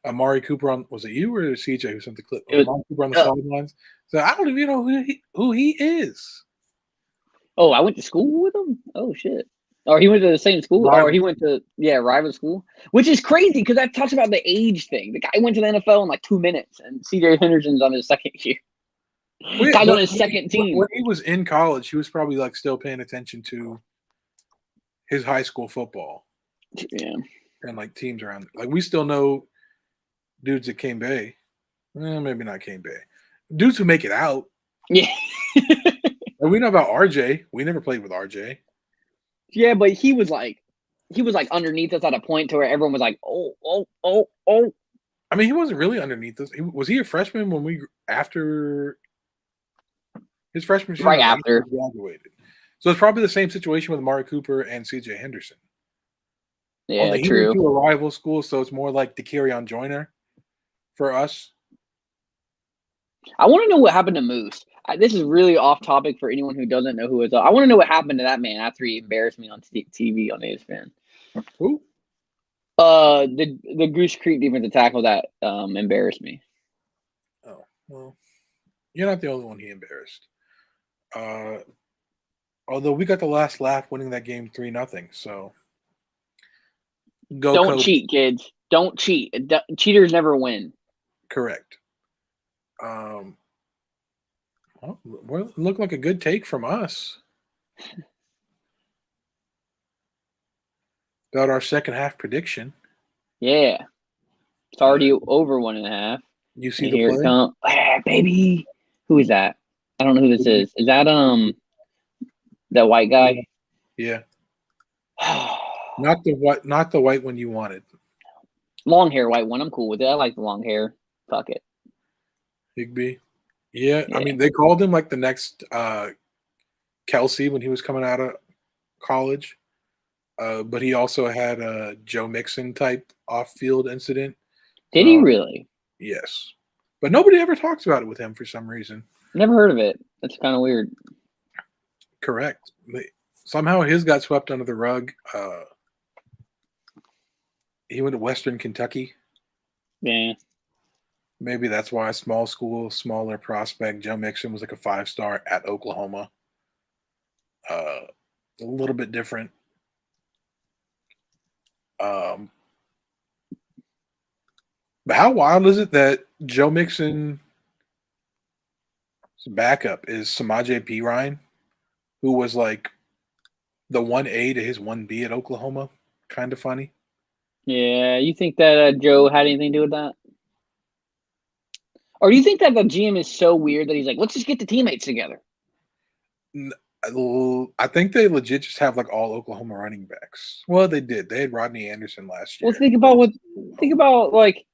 Amari Cooper on. Was it you or CJ who sent the clip of Amari Cooper on the sidelines? So I don't even know who he is. Oh, I went to school with him. Oh shit. Or he went to the same school, or he went to rival school, which is crazy because that talks about the age thing. The guy went to the NFL in like 2 minutes, and CJ Henderson's on his second year. Guy's on his second team. When he was in college, he was probably like still paying attention to his high school football. Yeah. And like teams around. Like we still know dudes at Cane Bay. Maybe not Cane Bay. Dudes who make it out. Yeah. And we know about RJ. We never played with RJ. Yeah, but he was like underneath us at a point to where everyone was like, oh. I mean, he wasn't really underneath us. Was he a freshman when after his freshman season? Right after graduated. So it's probably the same situation with Amari Cooper and CJ Henderson. Yeah, Only true. He went to a rival school, so it's more like DeCarrion Joyner for us. I want to know what happened to Moose. This is really off topic for anyone who doesn't know who is. I want to know what happened to that man after he embarrassed me on TV on ESPN. Who? The Goose Creek defensive tackle that embarrassed me. Oh well, you're not the only one he embarrassed. Although we got the last laugh winning that game 3-0, so go. Don't cheat, kids. Don't cheat. Cheaters never win. Correct. Well, look like a good take from us. About our second half prediction. Yeah. It's already over 1.5. You see the play? It come. Hey, baby. Who is that? I don't know who this is. Is that that white guy? Yeah. Not the white one you wanted. Long hair white one. I'm cool with it. I like the long hair. Fuck it. Higbee. Yeah, I mean, they called him like the next Kelsey when he was coming out of college. But he also had a Joe Mixon type off-field incident. Did he really? Yes. But nobody ever talks about it with him for some reason. Never heard of it. That's kind of weird. Correct. Somehow his got swept under the rug. He went to Western Kentucky. Yeah. Maybe that's why small school, smaller prospect. Joe Mixon was like a 5-star at Oklahoma. A little bit different. But how wild is it that Joe Mixon's backup is Samaje Perine, who was like the 1A to his 1B at Oklahoma? Kind of funny. Yeah, you think that Joe had anything to do with that? Or do you think that the GM is so weird that he's like, let's just get the teammates together? I think they legit just have like all Oklahoma running backs. Well, they did. They had Rodney Anderson last year. Well, think about like.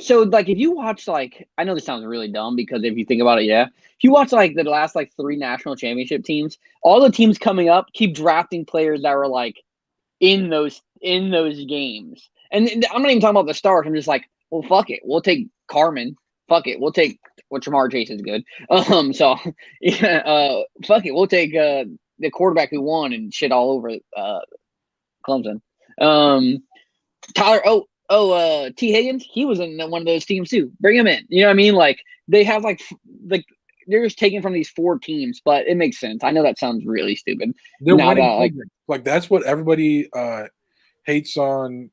So, like, if you watch, like, I know this sounds really dumb because if you think about it, yeah. If you watch, like, the last, like, 3 national championship teams, all the teams coming up keep drafting players that were, like, in those games. And I'm not even talking about the stars. I'm just like, well, fuck it. We'll take Carmen. Fuck it. We'll take Jamar Chase is good. So, yeah, fuck it. We'll take the quarterback who won and shit all over Clemson. Tyler, T. Higgins, he was in one of those teams too. Bring him in. You know what I mean? Like they have like they're just taken from these 4 teams, but it makes sense. I know that sounds really stupid. They're winning like that's what everybody hates on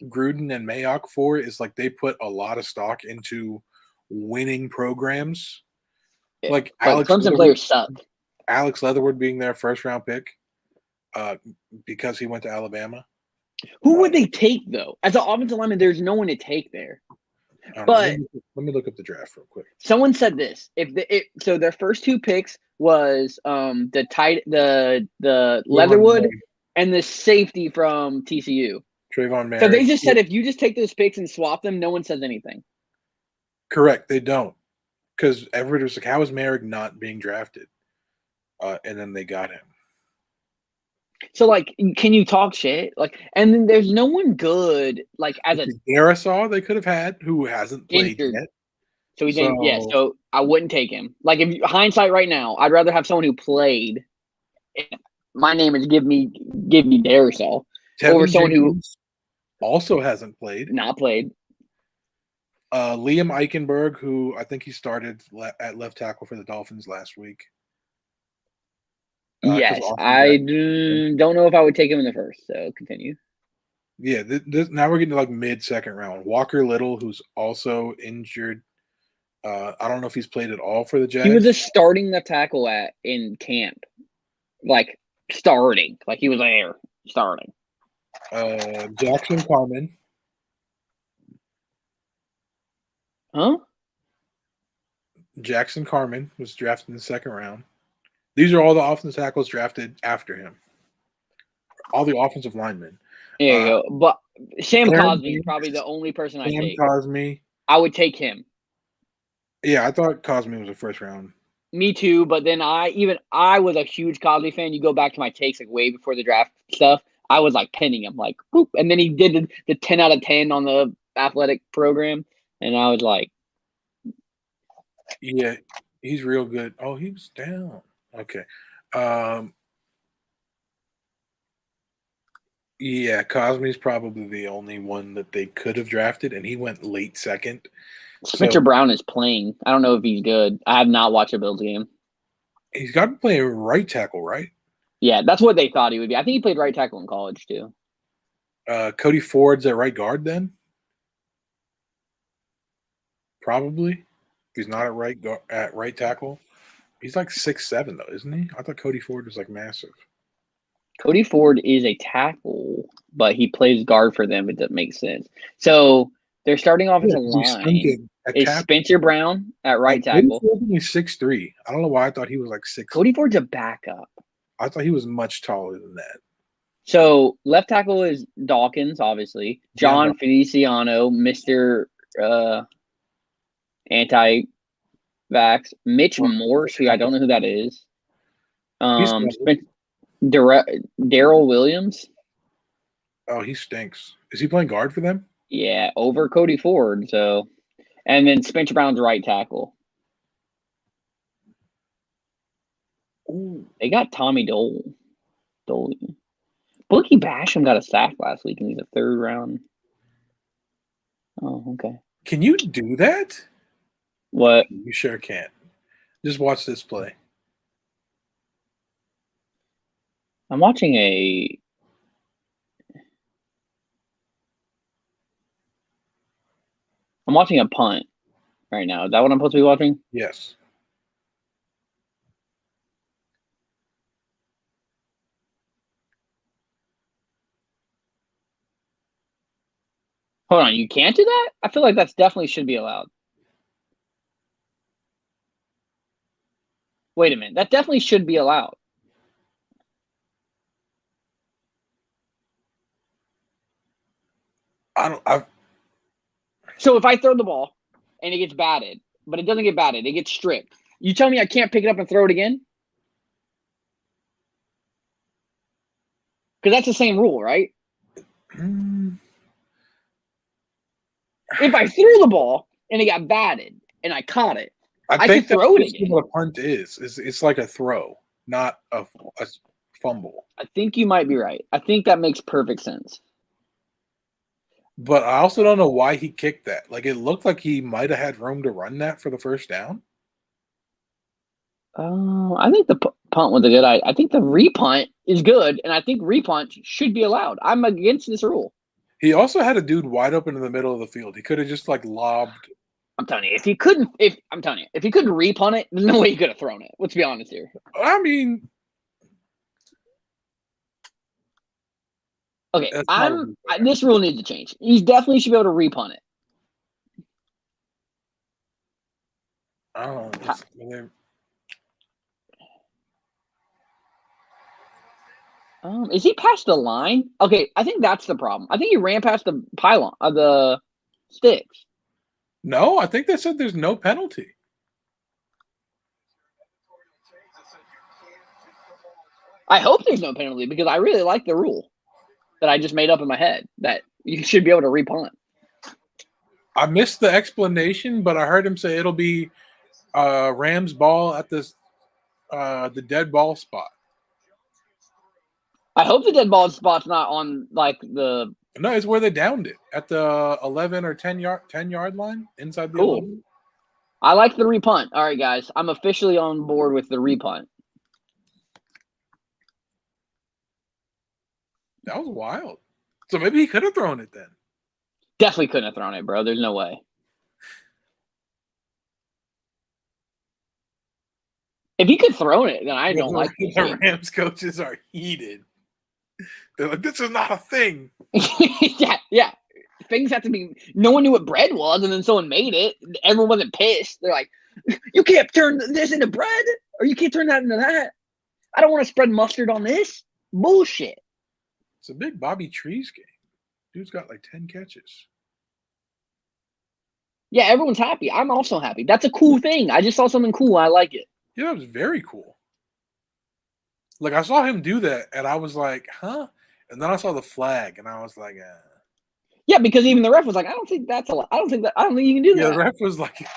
Gruden and Mayock for is like they put a lot of stock into winning programs. Yeah. Like Clemson players suck. Alex Leatherwood being their first-round pick because he went to Alabama. Who would they take though? As an offensive lineman, there's no one to take there. But let me look up the draft real quick. Someone said this: so their first 2 picks was the Leatherwood and the safety from TCU. Trayvon So they Merritt. just said if you just take those picks and swap them, no one says anything. Correct. They don't. Because everybody was like, how is Merrick not being drafted? And then they got him. So, like, can you talk shit? Like, and then there's no one good, like, as a Darisaw they could have had, who hasn't played injured. yet. So he's in, yeah. So I wouldn't take him. Like, if hindsight right now, I'd rather have someone who played. My name is give me Darisaw over Tevin someone Jenkins also hasn't played. who not played. Liam Eichenberg, who I think he started at left tackle for the Dolphins last week. Yes, I don't know if I would take him in the first. So continue. Yeah, now we're getting to like mid-second round. Walker Little, who's also injured. I don't know if he's played at all for the Jags. He was a starting left tackle in camp, like starting, like he was there starting. Jackson Carman. Huh? Jackson Carman was drafted in the second round. These are all the offensive tackles drafted after him. All the offensive linemen. There you go. But Sam Clarence Cosmi is probably the only person I Sam take. Cosmi. I would take him. Yeah, I thought Cosmi was a first round. Me too, but then I was a huge Cosmi fan. You go back to my takes like way before the draft stuff. I was like pinning him, like boop, and then he did the 10 out of 10 on the athletic program, and I was like, yeah, he's real good. Oh, he was down. Okay. Yeah, Cosmi's probably the only one that they could have drafted, and he went late second. Spencer Brown is playing. I don't know if he's good. I have not watched a Bills game. He's got to play right tackle, right? Yeah, that's what they thought he would be. I think he played right tackle in college too. Cody Ford's at right guard then? Probably. If he's not at right tackle. He's like 6'7", though, isn't he? I thought Cody Ford was like massive. Cody Ford is a tackle, but he plays guard for them. If that makes sense. So their starting offensive line is Spencer Brown at right tackle. He's 6'3". I don't know why I thought he was like 6. Cody Ford's a backup. I thought he was much taller than that. So left tackle is Dawkins, obviously. John Feliciano, Mr. Anti-vax. Mitch Morse, who I don't know who that is. Daryl Williams. Oh, he stinks. Is he playing guard for them? Yeah, over Cody Ford. So, and then Spencer Brown's right tackle. Ooh. They got Tommy Dole. Bookie Basham got a sack last week, and he's a third round. Oh, okay. Can you do that? What? You sure can't. Just watch this play. I'm watching a punt right now. Is that what I'm supposed to be watching? Yes. Hold on, you can't do that? I feel like that's definitely should be allowed. Wait a minute. That definitely should be allowed. So if I throw the ball and it gets batted, but it doesn't get batted, it gets stripped. You tell me I can't pick it up and throw it again? Because that's the same rule, right? If I threw the ball and it got batted and I caught it, I think could throw it again. What a punt is. It's like a throw, not a fumble. I think you might be right. I think that makes perfect sense. But I also don't know why he kicked that. Like, it looked like he might have had room to run that for the first down. I think the punt was a good idea. I think the repunt is good, and I think repunt should be allowed. I'm against this rule. He also had a dude wide open in the middle of the field. He could have just like lobbed. I'm telling you, if he couldn't repunt it, there's no way he could have thrown it. Let's be honest here. I mean, okay, this rule needs to change. He definitely should be able to repunt it. I don't know. Is he past the line? Okay, I think that's the problem. I think he ran past the pylon of the sticks. No, I think they said there's no penalty. I hope there's no penalty because I really like the rule that I just made up in my head that you should be able to repunt. I missed the explanation, but I heard him say it'll be Rams ball at the dead ball spot. I hope the dead ball spot's not on like the. No, it's where they downed it at the 11 or 10 yard line inside the Cool. 11. I like the repunt. All right, guys, I'm officially on board with the repunt. That was wild. So maybe he could have thrown it then. Definitely couldn't have thrown it, bro. There's no way. If he could throw it, then I don't like it. The Rams coaches are heated. They're like, this is not a thing. yeah. Things have to be. No one knew what bread was, and then someone made it. Everyone wasn't pissed. They're like, you can't turn this into bread, or you can't turn that into that. I don't want to spread mustard on this. Bullshit. It's a big Bobby Trees game. Dude's got like 10 catches. Yeah, everyone's happy. I'm also happy. That's a cool thing. I just saw something cool. I like it. Yeah, it was very cool. Like, I saw him do that, and I was like, huh? And then I saw the flag, and I was like, Yeah, because even the ref was like, I don't think that's a. I don't think you can do that. Yeah, the ref was like,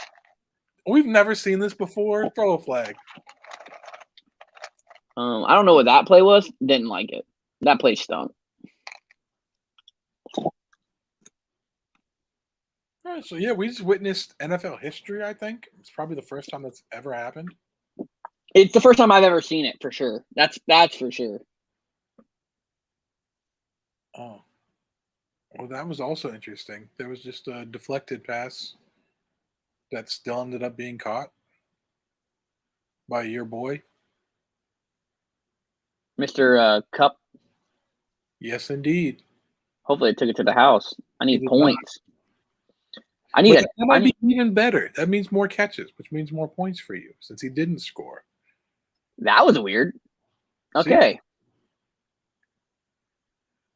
we've never seen this before. Throw a flag. I don't know what that play was. Didn't like it. That play stunk. All right, so yeah, we just witnessed NFL history, I think. It's probably the first time that's ever happened. It's the first time I've ever seen it, for sure. That's for sure. Oh. Well, that was also interesting. There was just a deflected pass that still ended up being caught by your boy. Mr. Cup. Yes, indeed. Hopefully, it took it to the house. I need did points. I need That might be even better. That means more catches, which means more points for you since he didn't score. That was weird. Okay. See?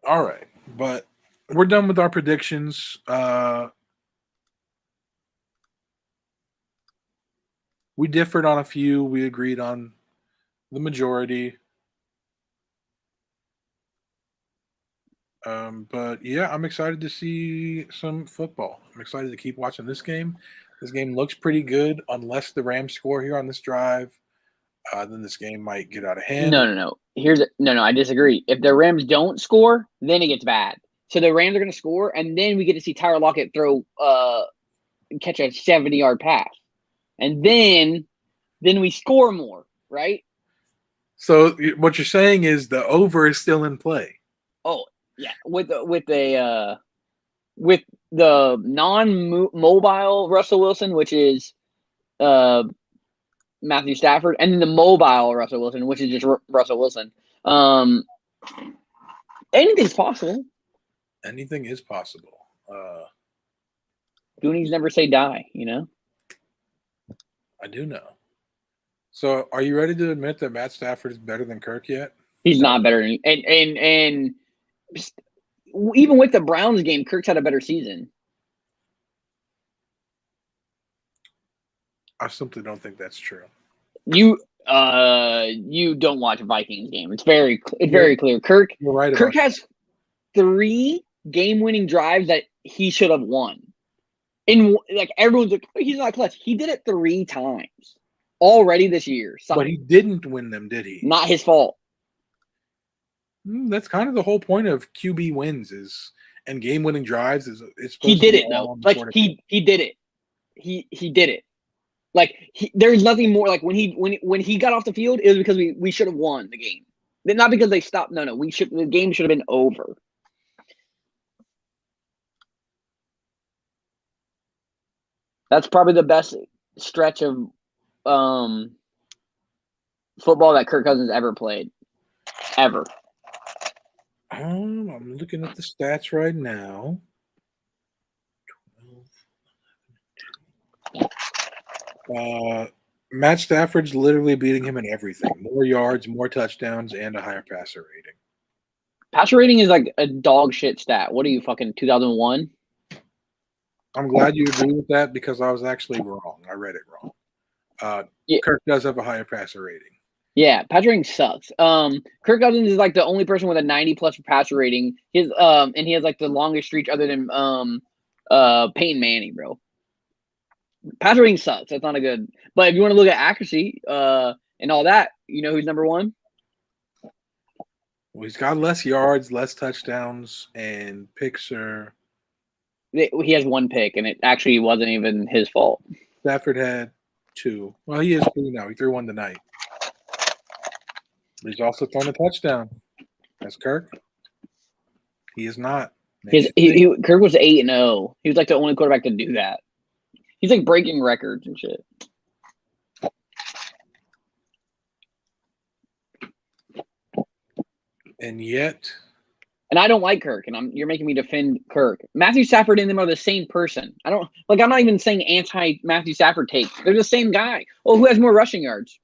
All right, but we're done with our predictions. We differed on a few. We agreed on the majority. But yeah, I'm excited to see some football. I'm excited to keep watching this game. This game looks pretty good, unless the Rams score here on this drive. Then this game might get out of hand. No. I disagree. If the Rams don't score, then it gets bad. So the Rams are going to score, and then we get to see Tyler Lockett catch a 70-yard pass, and then we score more, right? So what you're saying is the over is still in play. Oh yeah, with the non-mobile Russell Wilson, which is Matthew Stafford, and the mobile Russell Wilson, which is just Russell Wilson. Anything's possible. Anything is possible. Goonies never say die, you know? I do know. So are you ready to admit that Matt Stafford is better than Kirk yet? He's not better than and even with the Browns game, Kirk's had a better season. I simply don't think that's true. You don't watch a Vikings game. It's very clear. Kirk has 3 game-winning drives that he should have won. In like everyone's like, he's not clutch. He did it 3 times already this year. But he didn't win them, did he? Not his fault. That's kind of the whole point of QB wins and game-winning drives is it's. He did it though. Like he did it. He did it. Like there's nothing more. Like when he got off the field, it was because we should have won the game. Not because they stopped. No. The game should have been over. That's probably the best stretch of football that Kirk Cousins ever played. Ever. I'm looking at the stats right now. 12. Matt Stafford's literally beating him in everything. More yards, more touchdowns, and a higher passer rating. Passer rating is like a dog shit stat. What are you, fucking 2001? I'm glad you agree with that because I was actually wrong. I read it wrong. Yeah. Kirk does have a higher passer rating. Yeah, passer rating sucks. Kirk Cousins is like the only person with a 90+ passer rating. And he has like the longest streak other than Peyton Manning, bro. Passer rating sucks. That's not a good. But if you want to look at accuracy, and all that, you know who's number one? Well, he's got less yards, less touchdowns, and picks are. He has one pick, and it actually wasn't even his fault. Stafford had 2. Well, he has 2 now. He threw 1 tonight. He's also thrown a touchdown. That's Kirk. He is not. Kirk was 8-0. He was like the only quarterback to do that. He's like breaking records and shit. And yet, and I don't like Kirk, and you're making me defend Kirk. Matthew Stafford and them are the same person. I'm not even saying anti Matthew Stafford take. They're the same guy. Oh, who has more rushing yards?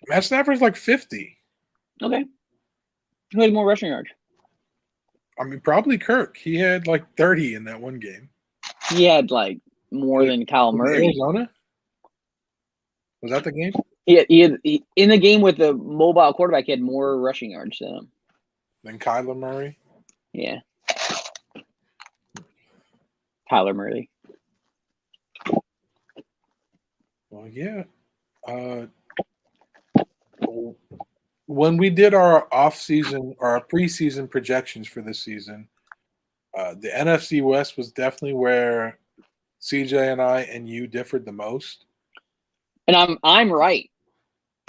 Matt Stafford's like 50. Okay. Who has more rushing yards? I mean, probably Kirk. He had like 30 in that one game. He had like more than Kyle Murray. Arizona? Was that the game? He in the game with the mobile quarterback, he had more rushing yards than him. Than Kyler Murray? Yeah. Kyler Murray. Well, yeah. When we did our off-season or our preseason projections for this season, the NFC West was definitely where CJ and I and you differed the most. And I'm right.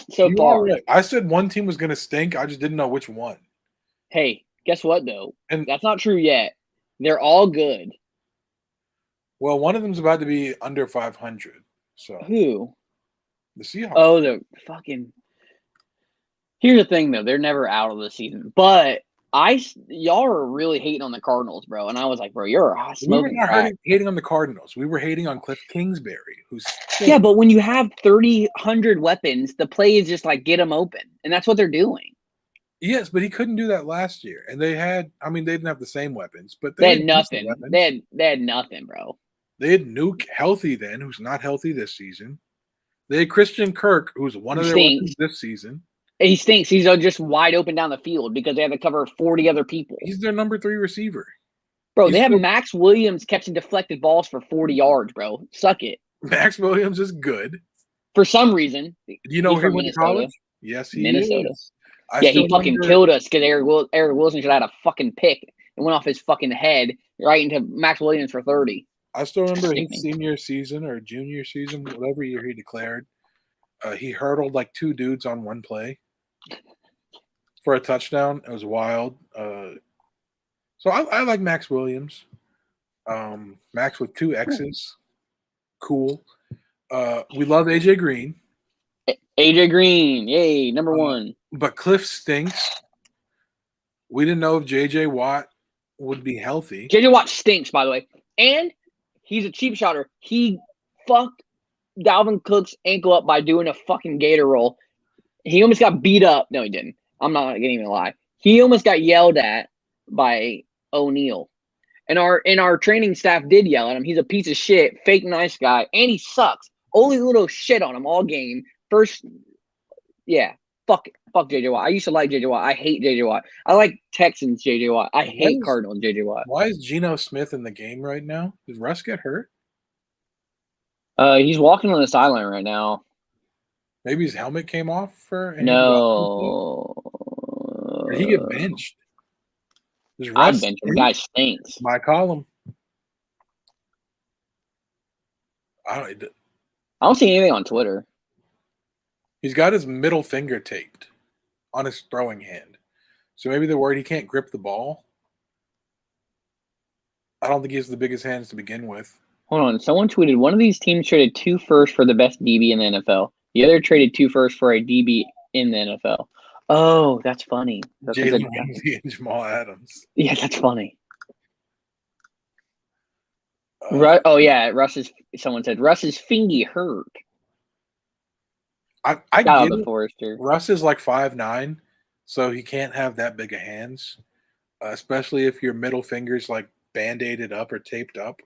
So you far. Right. I said one team was going to stink. I just didn't know which one. Hey, guess what, though? And that's not true yet. They're all good. Well, one of them's about to be under 500. So who? The Seahawks. Oh, the fucking. Here's the thing, though. They're never out of the season. But y'all are really hating on the Cardinals, bro. And I was like, bro, you're smoking crack. Hating on the Cardinals. We were hating on Cliff Kingsbury, who's yeah. But when you have 100 weapons, the play is just like get them open, and that's what they're doing. Yes, but he couldn't do that last year, and they didn't have the same weapons, but they had nothing. They had nothing, bro. They had Nuke healthy then, who's not healthy this season. They had Christian Kirk, who's one of their weapons this season. He stinks. He's just wide open down the field because they have to cover 40 other people. He's their number 3 receiver. Bro, they have Max Williams catching deflected balls for 40 yards, bro. Suck it. Max Williams is good. For some reason. Do you know where he went to college? Yes, he is. Yeah, he fucking killed us because Eric Wilson should have had a fucking pick and went off his fucking head right into Max Williams for 30. I still remember his senior season or junior season, whatever year he declared. He hurdled like 2 dudes on one play for a touchdown. It was wild. So I like Max Williams. Max with 2 X's. Cool. We love AJ Green. AJ Green, yay, number 1. But Cliff stinks. We didn't know if JJ Watt would be healthy. JJ Watt stinks, by the way. And he's a cheap shotter. He fucked Dalvin Cook's ankle up by doing a fucking gator roll. He almost got beat up. No, he didn't. I'm not gonna even lie. He almost got yelled at by O'Neal. And our training staff did yell at him. He's a piece of shit, fake nice guy, and he sucks. Only little shit on him all game. First, yeah, fuck JJ Watt. I used to like JJ Watt. I hate JJ Watt. I like Texans JJ Watt. I hate Cardinals JJ Watt. Why is Geno Smith in the game right now? Did Russ get hurt? He's walking on the sideline right now. Maybe his helmet came off for. No. Or did he get benched? I'd bench him. The guy stinks. My column. I don't see anything on Twitter. He's got his middle finger taped on his throwing hand. So maybe they're worried he can't grip the ball. I don't think he has the biggest hands to begin with. Hold on. Someone tweeted, one of these teams traded 2 firsts for the best DB in the NFL. The other traded 2 firsts for a DB in the NFL. Oh, that's funny. That's Jalen Ramsey and Jamal Adams. Yeah, that's funny. Oh, yeah. Someone said, Russ's fingy hurt. I get it. Forrester. Russ is like 5'9", so he can't have that big of hands, especially if your middle finger's like band-aided up or taped up.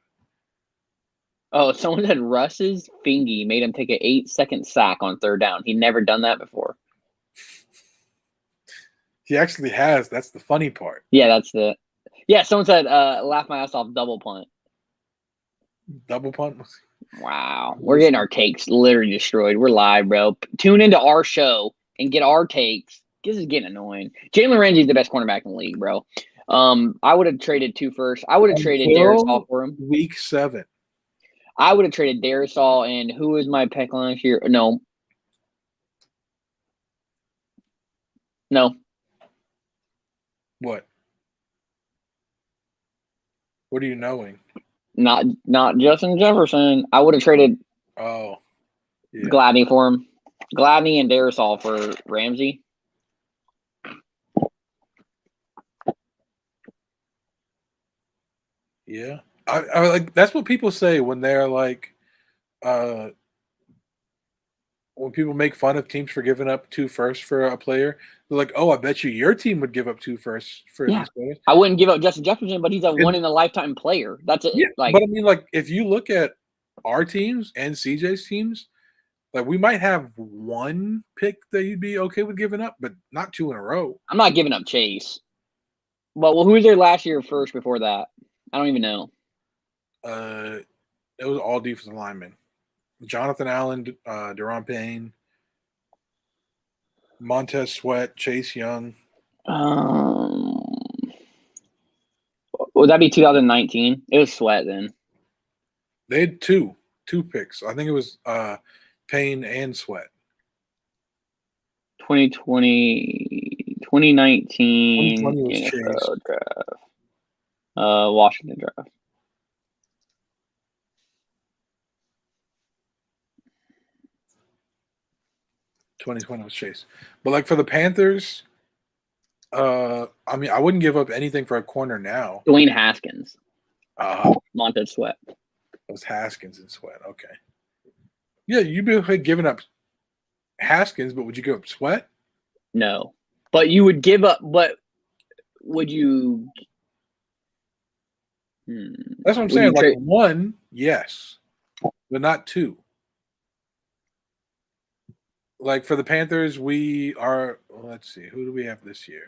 Oh, someone said Russ's fingy made him take an 8-second sack on third down. He'd never done that before. He actually has. That's the funny part. Yeah, that's the. Yeah, someone said, laugh my ass off, double punt. Double punt. Wow. We're getting our takes literally destroyed. We're live, bro. Tune into our show and get our takes. This is getting annoying. Jalen Ramsey's the best cornerback in the league, bro. I would have traded 2 first. I would have traded Darisaw for him. Week 7. I would have traded Darisaw and who was my pick last year? No. What? What are you knowing? Not Justin Jefferson. I would have traded Oh, yeah. Gladney for him. Gladney and Darisaw for Ramsey. Yeah. I like that's what people say when they're like when people make fun of teams for giving up 2 firsts for a player. They're like, "Oh, I bet you your team would give up 2 firsts for Yeah. these players." I wouldn't give up Justin Jefferson, but he's a one in a lifetime player. That's it. Yeah, Like, but I mean, like, if you look at our teams and CJ's teams, like, we might have 1 pick that you'd be okay with giving up, but not 2 in a row. I'm not giving up Chase. But who was there last year first before that? I don't even know. It was all defensive linemen. Jonathan Allen, Deron Payne, Montez Sweat, Chase Young. Would that be 2019? It was Sweat then. They had two picks. I think it was Payne and Sweat. 2020, 2019 2020 was NFL Chase. draft. Washington draft. '2020 was Chase. But like for the Panthers, I mean, I wouldn't give up anything for a corner now. Dwayne Haskins. Montez Sweat. It was Haskins and Sweat. Okay. Yeah, you'd be giving up Haskins, but would you give up Sweat? No. But you would give up, but would you? That's what I'm saying. Like 1, yes, but not 2. Like for the Panthers, we are. Let's see, who do we have this year?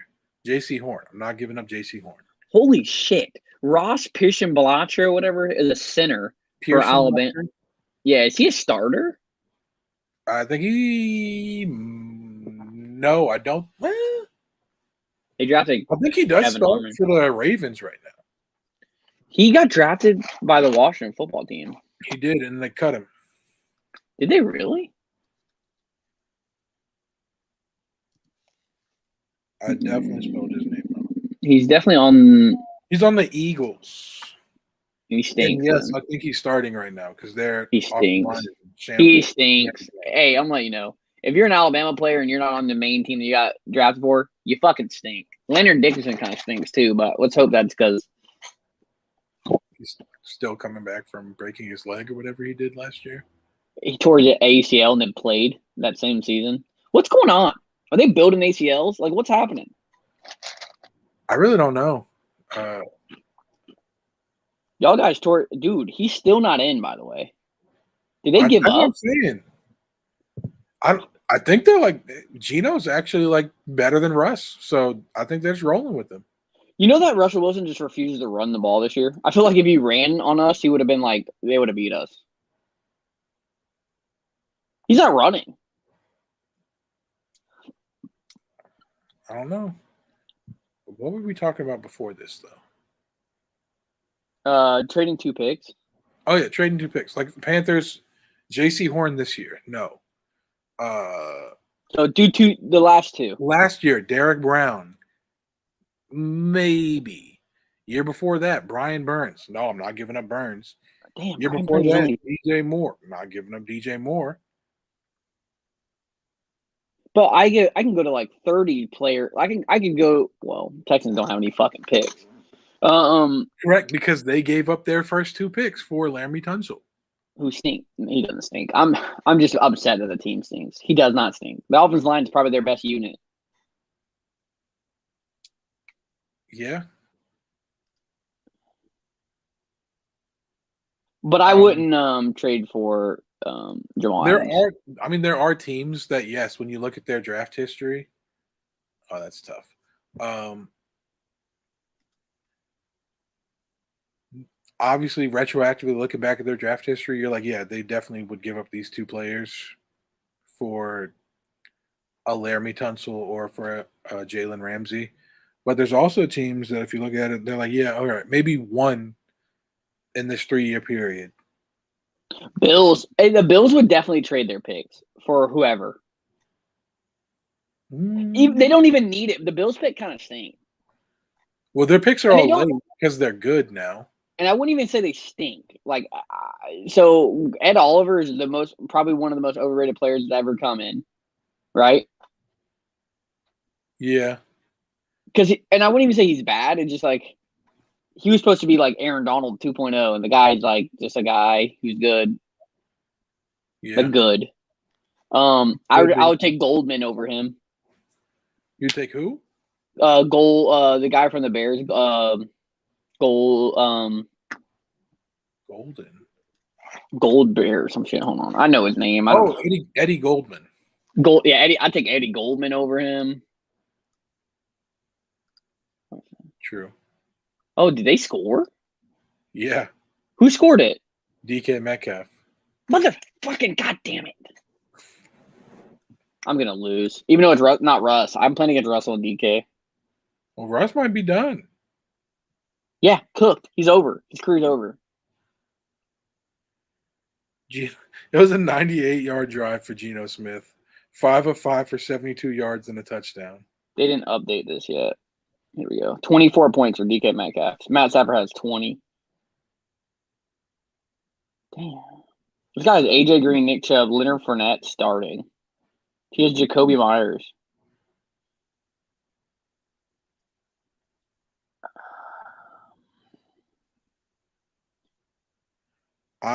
J.C. Horn. I'm not giving up J.C. Horn. Holy shit! Ross Pishenblacher or whatever is a center for Alabama. Blacher? Yeah, is he a starter? I think he. No, I don't. They drafted. I think he does Kevin start Harmon. for the Ravens right now. He got drafted by the Washington football team. He did, and they cut him. Did they really? I definitely spelled his name wrong. He's definitely on. He's on the Eagles. He stinks. And yes, I think he's starting right now because they're. He stinks. He stinks. Hey, I'm letting you know. If you're an Alabama player and you're not on the main team that you got drafted for, you fucking stink. Leonard Dickerson kind of stinks too, but let's hope that's because he's still coming back from breaking his leg or whatever he did last year. He tore his ACL and then played that same season. What's going on? Are they building ACLs? Like, what's happening? I really don't know. Y'all guys tore – dude, he's still not in, by the way. Did they give up? I'm saying. I think they're like – Geno's actually like better than Russ, so I think they're just rolling with him. You know that Russell Wilson just refuses to run the ball this year? I feel like if he ran on us, he would have been like – they would have beat us. He's not running. I don't know. What were we talking about before this, though? Trading 2 picks. Oh, yeah, trading 2 picks. Like the Panthers, J.C. Horn this year. No. So do the last 2. Last year, Derek Brown. Maybe. Year before that, Brian Burns. No, I'm not giving up Burns. Damn. Year before that, DJ Moore. I'm not giving up DJ Moore. But I can go to like 30 player. I can go. Well, Texans don't have any fucking picks. Correct, because they gave up their first 2 picks for Laramie Tunsil. Who stink? He doesn't stink. I'm just upset that the team stinks. He does not stink. The offensive line is probably their best unit. Yeah. But I wouldn't trade for Jamal Adams. There are teams that, yes, when you look at their draft history, oh, that's tough. Obviously, retroactively looking back at their draft history, you're like, yeah, they definitely would give up these two players for a Laramie Tunsil or for a Jalen Ramsey. But there's also teams that, if you look at it, they're like, yeah, all right, maybe one in this 3-year period. Bills. The Bills would definitely trade their picks for whoever. They don't even need it. The Bills pick kind of stink. Well, their picks are all late because they're good now. And I wouldn't even say they stink. So Ed Oliver is probably one of the most overrated players to ever come in, right? Yeah. And I wouldn't even say he's bad. It's just like he was supposed to be like Aaron Donald 2.0, and the guy's like just a guy who's good. Yeah. But good. I would take Goldman over him. You take who? The guy from the Bears. Golden. Goldbear or some shit. Hold on. I know his name. Eddie Goldman. Eddie. I take Eddie Goldman over him. True. Oh, did they score? Yeah. Who scored it? DK Metcalf. Motherfucking goddamn it. I'm going to lose. Even though it's not Russ. I'm playing against Russell and DK. Well, Russ might be done. Yeah, cooked. He's over. His career's over. It was a 98-yard drive for Geno Smith. 5 of 5 for 72 yards and a touchdown. They didn't update this yet. Here we go. 24 points for DK Metcalf. Matt Stafford has 20. Damn. This guy has AJ Green, Nick Chubb, Leonard Fournette starting. He has Jacoby Myers.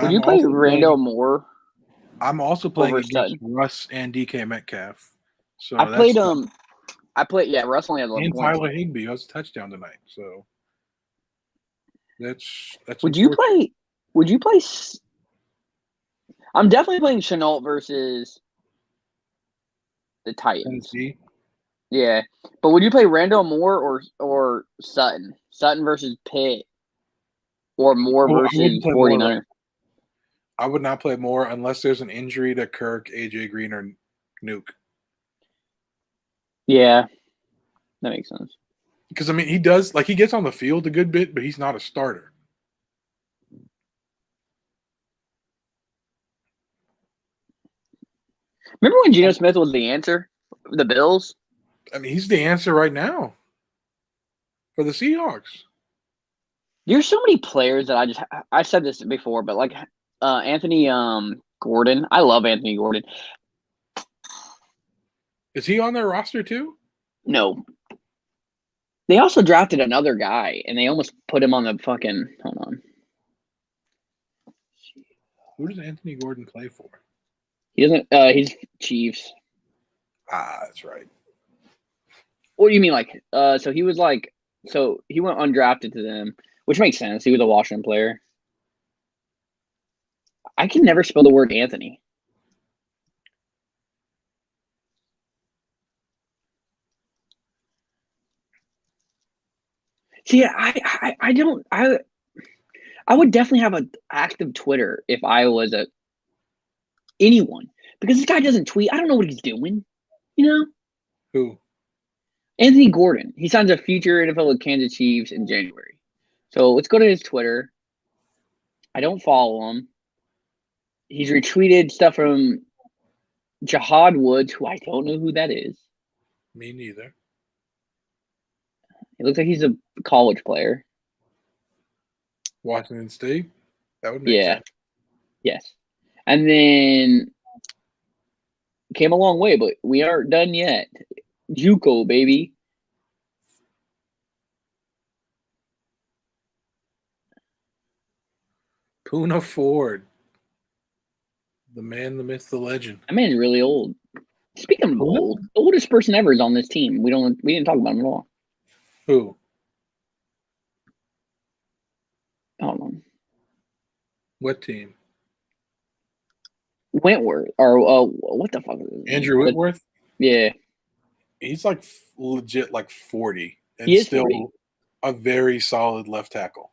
Would you play Randall Moore? I'm also playing against Russ and DK Metcalf. So I played Russ only has 11 points. And Tyler Higbee has a touchdown tonight. So that's Would you play I'm definitely playing Chenault versus the Titans. Tennessee. Yeah. But would you play Randall Moore or Sutton? Sutton versus Pitt. Or Moore versus 49ers? I would not play Moore unless there's an injury to Kirk, AJ Green, or Nuke. Yeah. That makes sense. Because, he does, he gets on the field a good bit, but he's not a starter. Remember when Geno Smith was the answer for the Bills? He's the answer right now for the Seahawks. There's so many players that I said this before, but Anthony Gordon. I love Anthony Gordon. Is he on their roster too? No. They also drafted another guy, and they almost put him on the fucking. Hold on. Who does Anthony Gordon play for? He doesn't. He's Chiefs. That's right. What do you mean, So he was so he went undrafted to them, which makes sense. He was a Washington player. I can never spell the word Anthony. See, I don't. I would definitely have an active Twitter if I was anyone, because this guy doesn't tweet. I don't know what he's doing. Who? Anthony Gordon. He signs a future NFL with Kansas Chiefs in January. So let's go to his Twitter. I don't follow him. He's retweeted stuff from Jahad Woods, who I don't know who that is. Me neither. It looks like he's a college player. Washington State? That would make sense. Yes. And then came a long way, but we aren't done yet. JUCO, baby. Poona Ford. The man, the myth, the legend. That man's really old. Speaking of old, the oldest person ever is on this team. We didn't talk about him at all. Who? Hold on. What team? Wentworth or what the fuck is his name? Andrew Whitworth? Yeah, He's like legit like 40 he and is still 40. a very solid left tackle.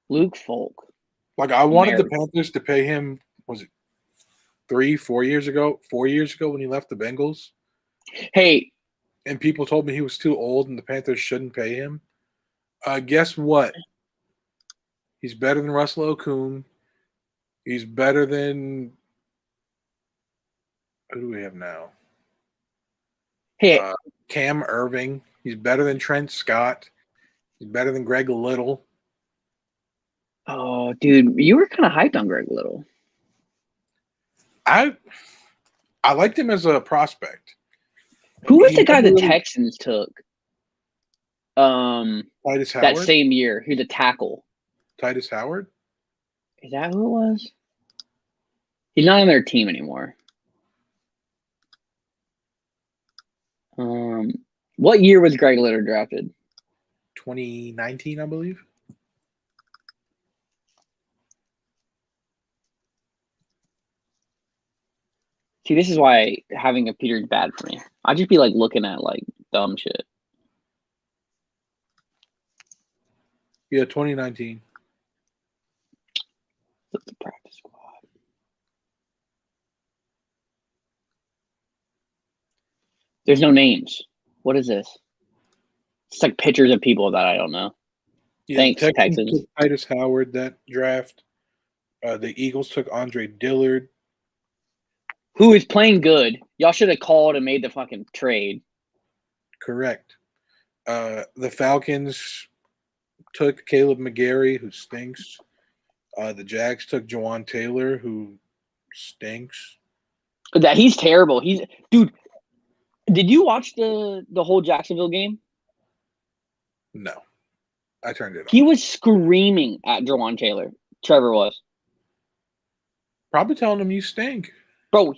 Luke Folk. Like I wanted the Merrick. Panthers to pay him, was it 4 years ago when he left the Bengals? Hey, And people told me he was too old and the Panthers shouldn't pay him. Guess what? He's better than Russell Okung. He's better than who do we have now? hey, Cam Irving. He's better than Trent Scott. He's better than Greg Little. oh, dude, you were kind of hyped on Greg Little. I liked him as a prospect. Who was the He guy the never really- Texans took? Titus That Howard. same year, who's a tackle? Titus Howard. Is that who it was? He's not on their team anymore. What year was Greg Little drafted? 2019, I believe. See, this is why having a Peter's bad for me. I'd just be like looking at like dumb shit. Yeah, 2019. Look at the practice squad. There's no names. What is this? It's like pictures of people that I don't know. Yeah, Thanks, Texans Texans. took Titus Howard that draft. The Eagles took Andre Dillard. Who is playing good? Y'all should have called and made the fucking trade. Correct. The Falcons took Caleb McGarry, who stinks. The Jags took Jawan Taylor, who stinks. That he's terrible. Dude. Did you watch the whole Jacksonville game? No, I turned it off. He was screaming at Jawan Taylor. Trevor was. Probably telling him you stink. Bro,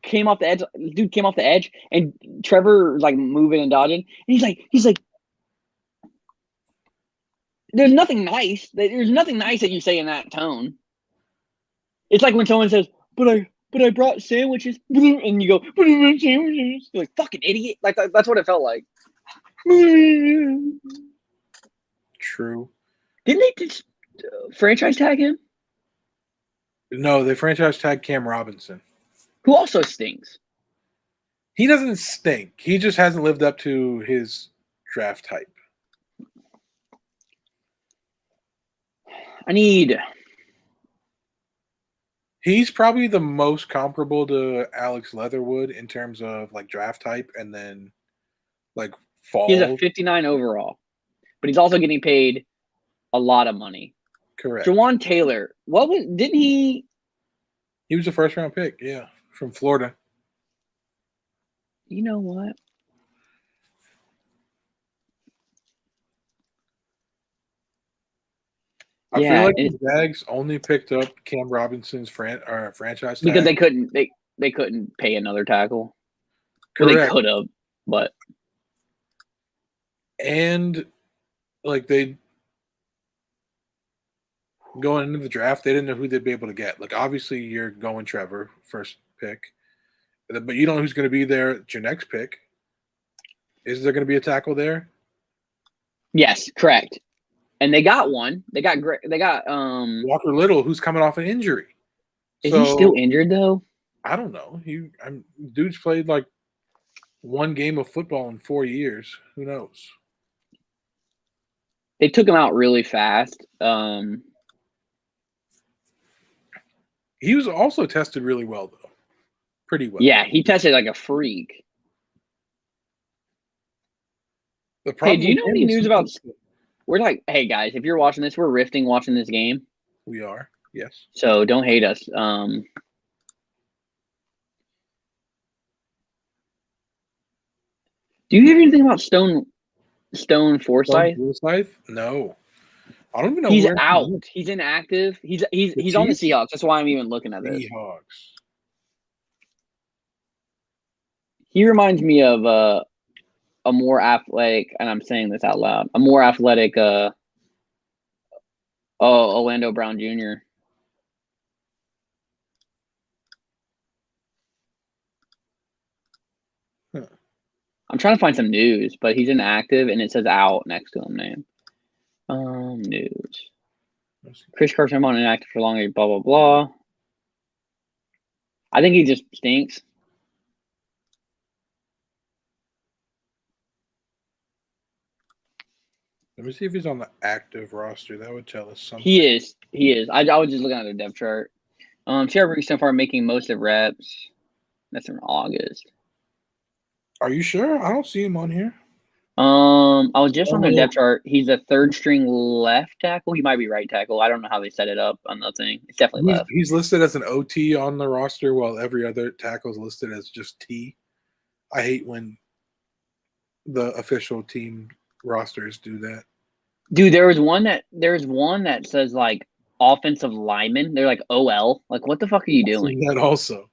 came off the edge. Dude came off the edge, and Trevor was like moving and dodging. And he's like, there's nothing nice. There's nothing nice that you say in that tone. It's like when someone says, but I brought sandwiches, and you go, but I brought sandwiches. You're like, fucking idiot. Like that's what it felt like. True. Didn't they just franchise tag him? No, they franchise tag Cam Robinson. Who also stinks. He doesn't stink. He just hasn't lived up to his draft hype. He's probably the most comparable to Alex Leatherwood in terms of like draft type and then like fall. He's a 59 overall, but he's also getting paid a lot of money. Correct. Jawan Taylor, didn't he? He was a first round pick, yeah, from Florida. You know what? I feel like the Jags only picked up Cam Robinson's franchise tag because they couldn't pay another tackle. Correct. Well, they could have, but and like they going into the draft, they didn't know who they'd be able to get. Like obviously, you're going Trevor first pick, but you don't know who's going to be there at your next pick. Is there going to be a tackle there? Yes, correct. And they got one. They got Walker Little, who's coming off an injury. Is he still injured though? I don't know. Dude's played like one game of football in 4 years. Who knows? They took him out really fast. He was also tested really well though. Pretty well. Yeah, he tested like a freak. Hey, do you know any news about? We're like, hey guys, if you're watching this, we're riffing watching this game. We are, yes. So don't hate us. Do you hear anything about Stone Forsythe? No, I don't even know. He's out. He's inactive. He's on the Seahawks. That's why I'm even looking at this. Seahawks. He reminds me of a more athletic, and I'm saying this out loud, a more athletic Oh, Orlando Brown Jr. Huh. I'm trying to find some news, but he's inactive and it says out next to him name. News. Chris Carson on inactive for longer, blah blah blah. I think he just stinks. Let me see if he's on the active roster. That would tell us something. He is. He is. I was just looking at the depth chart. Trevor so far making most of reps. That's in August. Are you sure? I don't see him on here. I was just on the depth chart. He's a third string left tackle. He might be right tackle. I don't know how they set it up on the thing. It's definitely left. He's listed as an OT on the roster, while every other tackle is listed as just T. I hate when the official team rosters do that. Dude, there's one that says like offensive lineman. They're like OL. Like, what the fuck are you doing? That also.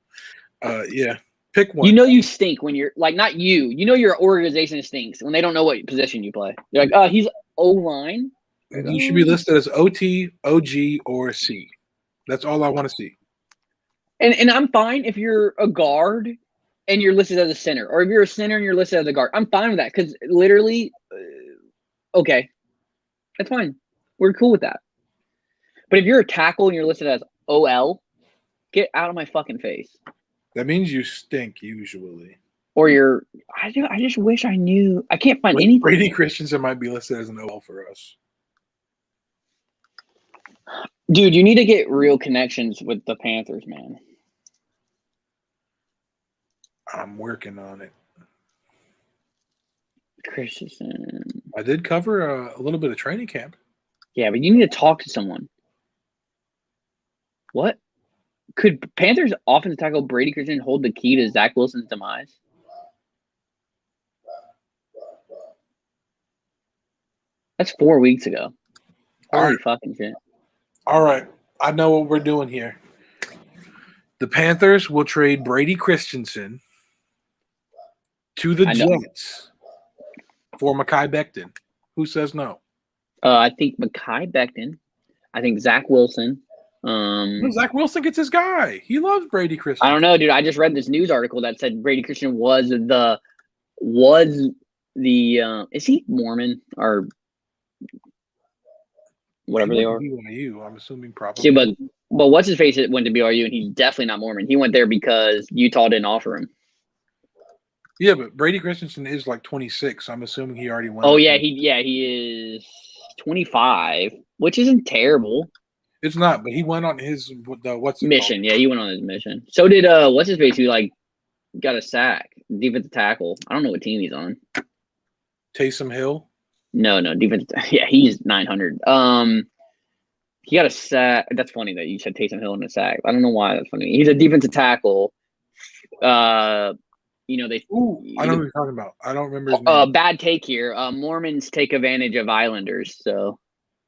Yeah. Pick one. You know you stink when you're like not you. You know your organization stinks when they don't know what position you play. They're like, oh, he's O line. You should be listed as OT, OG, or C. That's all I want to see. And I'm fine if you're a guard and you're listed as a center, or if you're a center and you're listed as a guard. I'm fine with that because literally, okay, that's fine. We're cool with that. But if you're a tackle and you're listed as OL, get out of my fucking face. That means you stink usually. Or you're. I just wish I knew. I can't find anything. Brady Christensen might be listed as an OL for us. Dude, you need to get real connections with the Panthers, man. I'm working on it. Christensen. I did cover a little bit of training camp. Yeah, but you need to talk to someone. What? Could Panthers offensive tackle Brady Christensen hold the key to Zach Wilson's demise? That's 4 weeks ago. Holy fucking shit. All right. I know what we're doing here. The Panthers will trade Brady Christensen to the Jets for Mekhi Becton. Who says no? I think Mekhi Becton. I think Zach Wilson. Zach Wilson gets his guy. He loves Brady Christensen. I don't know, dude. I just read this news article that said Brady Christensen was the is he Mormon or whatever they are? BYU, I'm assuming probably. Yeah, but what's his face went to BYU and he's definitely not Mormon. He went there because Utah didn't offer him. Yeah, but Brady Christensen is like 26. So I'm assuming he already went. Oh yeah, he is 25, which isn't terrible. It's not, but he went on his mission. Yeah, he went on his mission. So did what's his face who like got a sack, defensive tackle. I don't know what team he's on. Taysom Hill. No, defensive. Yeah, he's 900. He got a sack. That's funny that you said Taysom Hill in a sack. I don't know why that's funny. He's a defensive tackle. You know they. Ooh, I know what you're talking about. I don't remember his name. Bad take here. Mormons take advantage of Islanders, so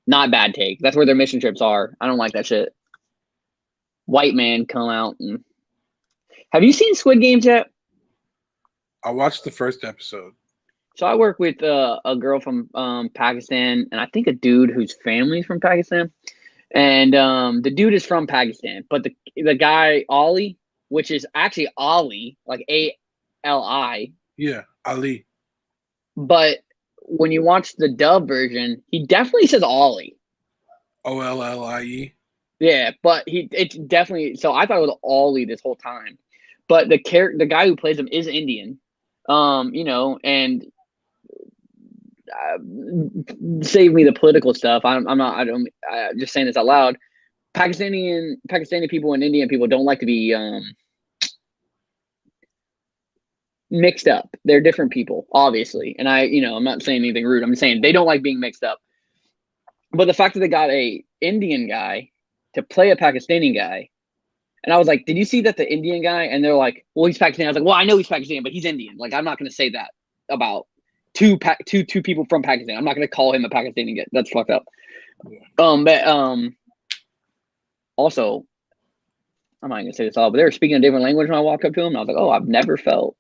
not bad take. That's where their mission trips are. I don't like that shit. White man come out and. Have you seen Squid Games yet? I watched the first episode. So I work with a girl from Pakistan, and I think a dude whose family's from Pakistan. And the dude is from Pakistan, but the guy Ali, which is actually Ali, like ALI. Yeah, Ali. But when you watch the dub version, he definitely says Ollie. OLLIE. Yeah, but it's definitely so. I thought it was Ollie this whole time, but the guy who plays him is Indian. You know, and save me the political stuff. I'm just saying this out loud. Pakistani people and Indian people don't like to be mixed up. They're different people, obviously. And I'm not saying anything rude. I'm saying they don't like being mixed up. But the fact that they got a Indian guy to play a Pakistani guy, and I was like, did you see that the Indian guy? And they're like, well, he's Pakistani. I was like, well, I know he's Pakistani, but he's Indian. Like, I'm not going to say that about two people from Pakistan. I'm not going to call him a Pakistani guy. That's fucked up. Also, I'm not going to say this all, but they were speaking a different language when I walked up to him. And I was like, oh, I've never felt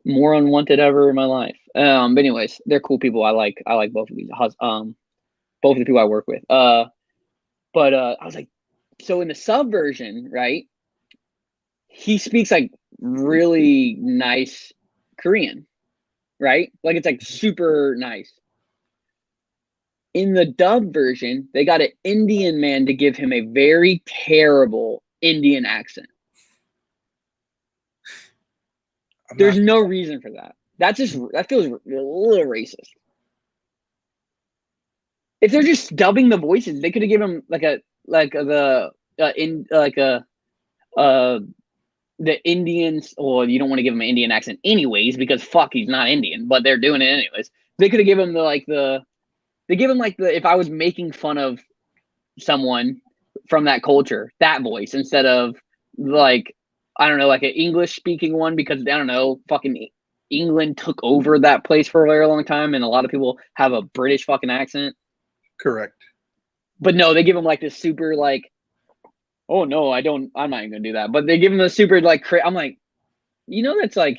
more unwanted ever in my life. But anyways, they're cool people. I like both of these. both of the people I work with. But I was like, so in the sub version, right? He speaks like really nice Korean, right? Like it's like super nice. In the dub version, they got an Indian man to give him a very terrible Indian accent. There's no reason for that. That feels a little racist. If they're just dubbing the voices, they could have given him the Indians. Well, you don't want to give him an Indian accent anyways because fuck, he's not Indian, but they're doing it anyways. They could have given him they give him if I was making fun of someone from that culture, that voice instead of I don't know, like an English speaking one because I don't know, fucking England took over that place for a very long time and a lot of people have a British fucking accent. Correct. But no, they give him this super oh no, I'm not even gonna do that. But they give him a super I'm like, that's that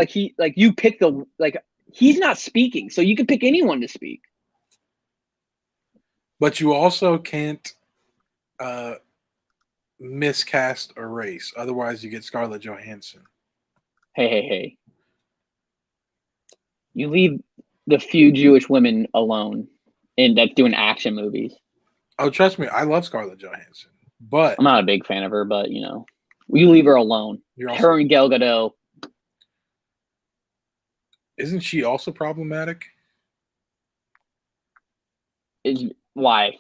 he you pick he's not speaking, so you can pick anyone to speak. But you also can't miscast a race. Otherwise, you get Scarlett Johansson. Hey. You leave the few Jewish women alone that's doing action movies. Oh, trust me, I love Scarlett Johansson. But I'm not a big fan of her, but you leave her alone. Her and Gal Gadot. Isn't she also problematic? Why?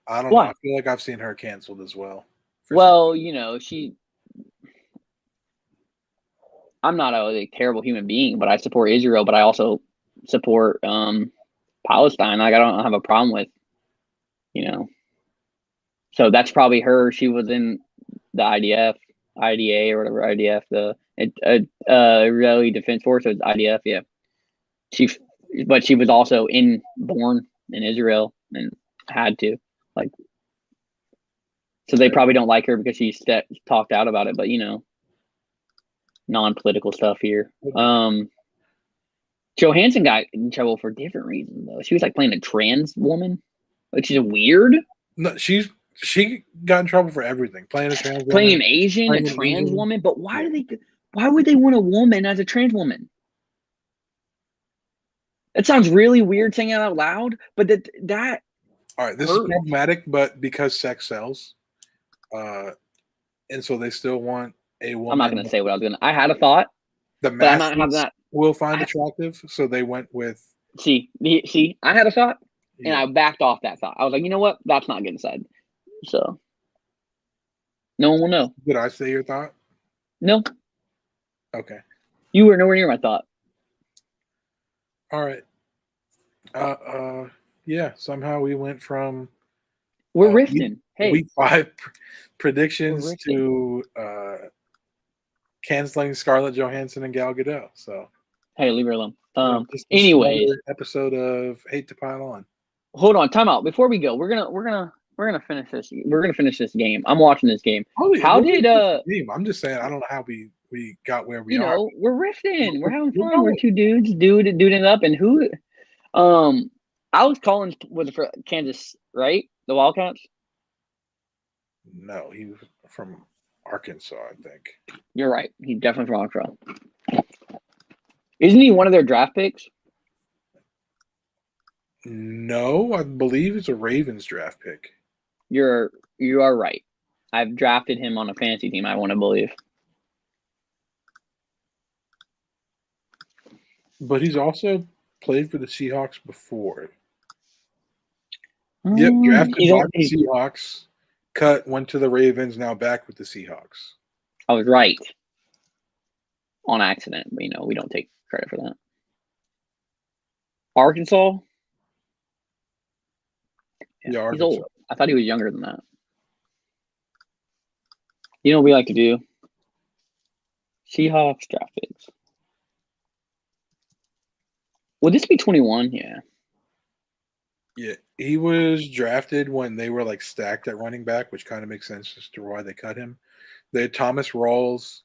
I don't know. I feel like I've seen her canceled as well. Well, I'm not a terrible human being, but I support Israel, but I also support Palestine. I don't have a problem with, So that's probably her. She was in the IDA or whatever, IDF, the Israeli Defense Forces, IDF, yeah. But she was also born in Israel and had to, so they probably don't like her because she talked out about it, but non-political stuff here. Johansson got in trouble for different reasons though. She was playing a trans woman, which is weird. No, she got in trouble for everything. Playing a trans woman, playing an Asian, a trans woman. But why would they want a woman as a trans woman? It sounds really weird saying it out loud, but that all right, this is problematic, but because sex sells, and so they still want a woman. I'm not going to say what I was going to. I had a thought. The masses will find attractive, so they went with. See, I had a thought, and I backed off that thought. I was like, you know what? That's not getting said. So, no one will know. Did I say your thought? No. Okay. You were nowhere near my thought. All right. Yeah. Somehow we went from. We're riffing. Week 5 predictions to canceling Scarlett Johansson and Gal Gadot. So. Hey, leave her alone. Anyways, episode of Hate to Pile On. Hold on, time out. Before we go, we're gonna finish this. We're gonna finish this game. I'm watching this game. How did game? I'm just saying I don't know how we got where we are. We're riffing. We're having fun. We're two dudes duding it up. And who? Alex Collins was for Kansas, right? The Wildcats. No, he was from Arkansas, I think. You're right. He's definitely from Arkansas. Isn't he one of their draft picks? No, I believe it's a Ravens draft pick. You are right. I've drafted him on a fantasy team, I want to believe. But he's also played for the Seahawks before. Yep, drafted by the Seahawks. Went to the Ravens, now back with the Seahawks. I was right. On accident, but we don't take credit for that. Arkansas? Yeah, Arkansas. He's old. I thought he was younger than that. You know what we like to do? Seahawks draft picks. Would this be 21? Yeah. Yeah, he was drafted when they were stacked at running back, which kind of makes sense as to why they cut him. They had Thomas Rawls,